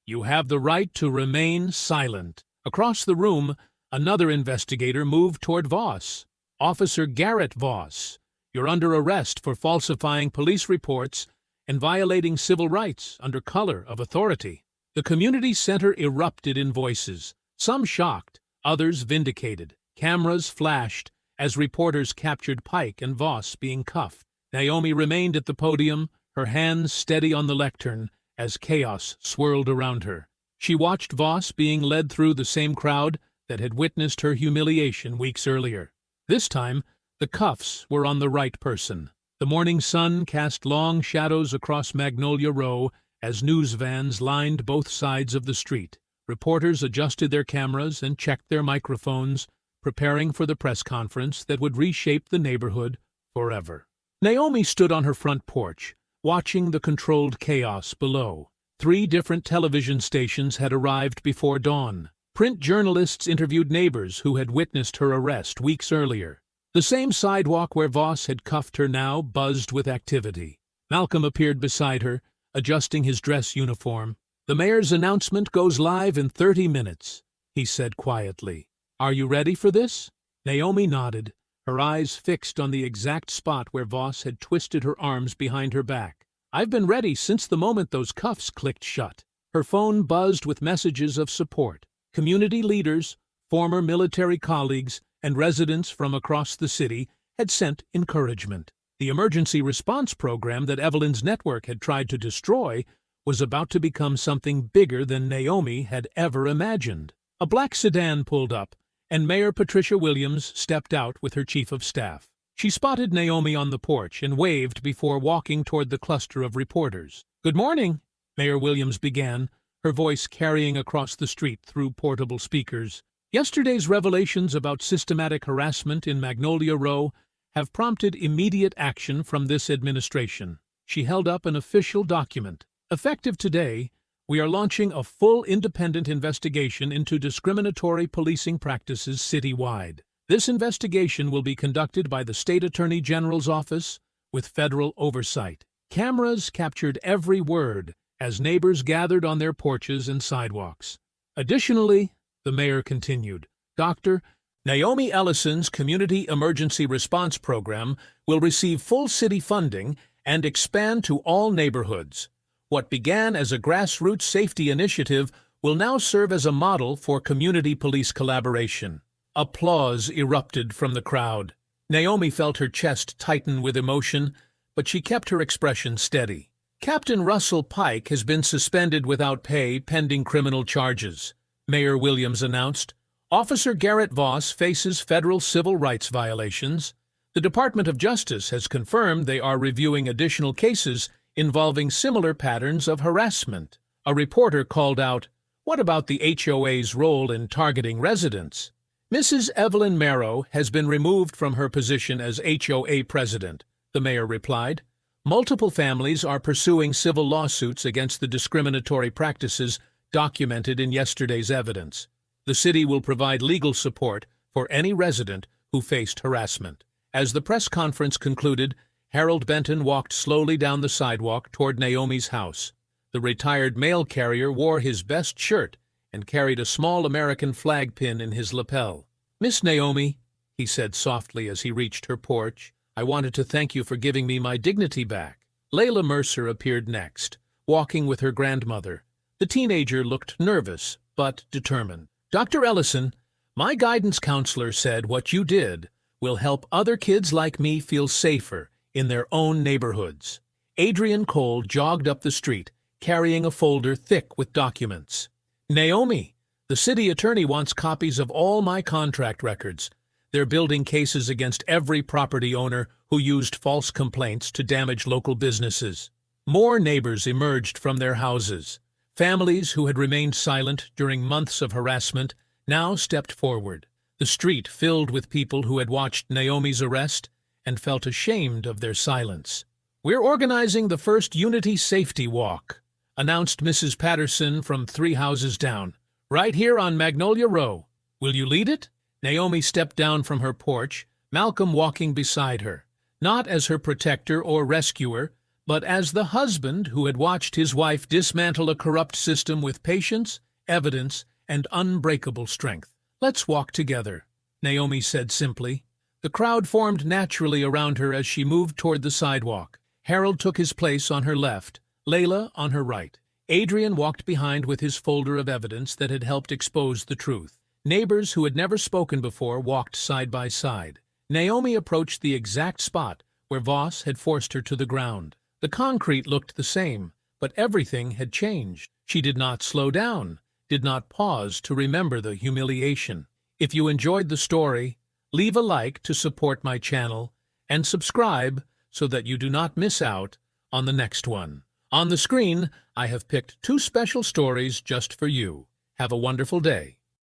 you have the right to remain silent. Across the room, another investigator moved toward Voss. Officer Garrett Voss, you're under arrest for falsifying police reports and violating civil rights under color of authority. The community center erupted in voices, some shocked, others vindicated. Cameras flashed as reporters captured Pike and Voss being cuffed. Naomi remained at the podium, her hands steady on the lectern as chaos swirled around her. She watched Voss being led through the same crowd that had witnessed her humiliation weeks earlier. This time, the cuffs were on the right person. The morning sun cast long shadows across Magnolia Row as news vans lined both sides of the street. Reporters adjusted their cameras and checked their microphones, preparing for the press conference that would reshape the neighborhood forever. Naomi stood on her front porch, watching the controlled chaos below. 3 different television stations had arrived before dawn. Print journalists interviewed neighbors who had witnessed her arrest weeks earlier. The same sidewalk where Voss had cuffed her now buzzed with activity. Malcolm appeared beside her, adjusting his dress uniform. "The mayor's announcement goes live in 30 minutes, he said quietly. "Are you ready for this?" Naomi nodded, her eyes fixed on the exact spot where Voss had twisted her arms behind her back. "I've been ready since the moment those cuffs clicked shut." Her phone buzzed with messages of support. Community leaders, former military colleagues, and residents from across the city had sent encouragement. The emergency response program that Evelyn's network had tried to destroy was about to become something bigger than Naomi had ever imagined. A black sedan pulled up, and Mayor Patricia Williams stepped out with her chief of staff. She spotted Naomi on the porch and waved before walking toward the cluster of reporters. "Good morning," Mayor Williams began, her voice carrying across the street through portable speakers. "Yesterday's revelations about systematic harassment in Magnolia Row have prompted immediate action from this administration." She held up an official document. "Effective today, we are launching a full independent investigation into discriminatory policing practices citywide. This investigation will be conducted by the State Attorney General's office with federal oversight." Cameras captured every word as neighbors gathered on their porches and sidewalks. "Additionally," the mayor continued, Dr. Naomi Ellison's Community Emergency Response Program will receive full city funding and expand to all neighborhoods. What began as a grassroots safety initiative will now serve as a model for community police collaboration. Applause erupted from the crowd. Naomi felt her chest tighten with emotion, but she kept her expression steady. "Captain Russell Pike has been suspended without pay pending criminal charges," Mayor Williams announced. "Officer Garrett Voss faces federal civil rights violations. The Department of Justice has confirmed they are reviewing additional cases involving similar patterns of harassment." A reporter called out, "What about the HOA's role in targeting residents?" "Mrs. Evelyn Marrow has been removed from her position as HOA president," the mayor replied. "Multiple families are pursuing civil lawsuits against the discriminatory practices documented in yesterday's evidence. The city will provide legal support for any resident who faced harassment." As the press conference concluded, Harold Benton walked slowly down the sidewalk toward Naomi's house. The retired mail carrier wore his best shirt and carried a small American flag pin in his lapel. "Miss Naomi," he said softly as he reached her porch, "I wanted to thank you for giving me my dignity back." Layla Mercer appeared next, walking with her grandmother. The teenager looked nervous, but determined. "Dr. Ellison, my guidance counselor said what you did will help other kids like me feel safer in their own neighborhoods." Adrian Cole jogged up the street, carrying a folder thick with documents. "Naomi, the city attorney wants copies of all my contract records. They're building cases against every property owner who used false complaints to damage local businesses." More neighbors emerged from their houses. Families who had remained silent during months of harassment now stepped forward. The street filled with people who had watched Naomi's arrest and felt ashamed of their silence. "We're organizing the first Unity Safety Walk," announced Mrs. Patterson from 3 houses down, "right here on Magnolia Row. Will you lead it?" Naomi stepped down from her porch, Malcolm walking beside her, not as her protector or rescuer, but as the husband who had watched his wife dismantle a corrupt system with patience, evidence, and unbreakable strength. "Let's walk together," Naomi said simply. The crowd formed naturally around her as she moved toward the sidewalk. Harold took his place on her left, Layla on her right. Adrian walked behind with his folder of evidence that had helped expose the truth. Neighbors who had never spoken before walked side by side. Naomi approached the exact spot where Voss had forced her to the ground. The concrete looked the same, but everything had changed. She did not slow down, did not pause to remember the humiliation. If you enjoyed the story, leave a like to support my channel and subscribe so that you do not miss out on the next one. On the screen, I have picked 2 special stories just for you. Have a wonderful day.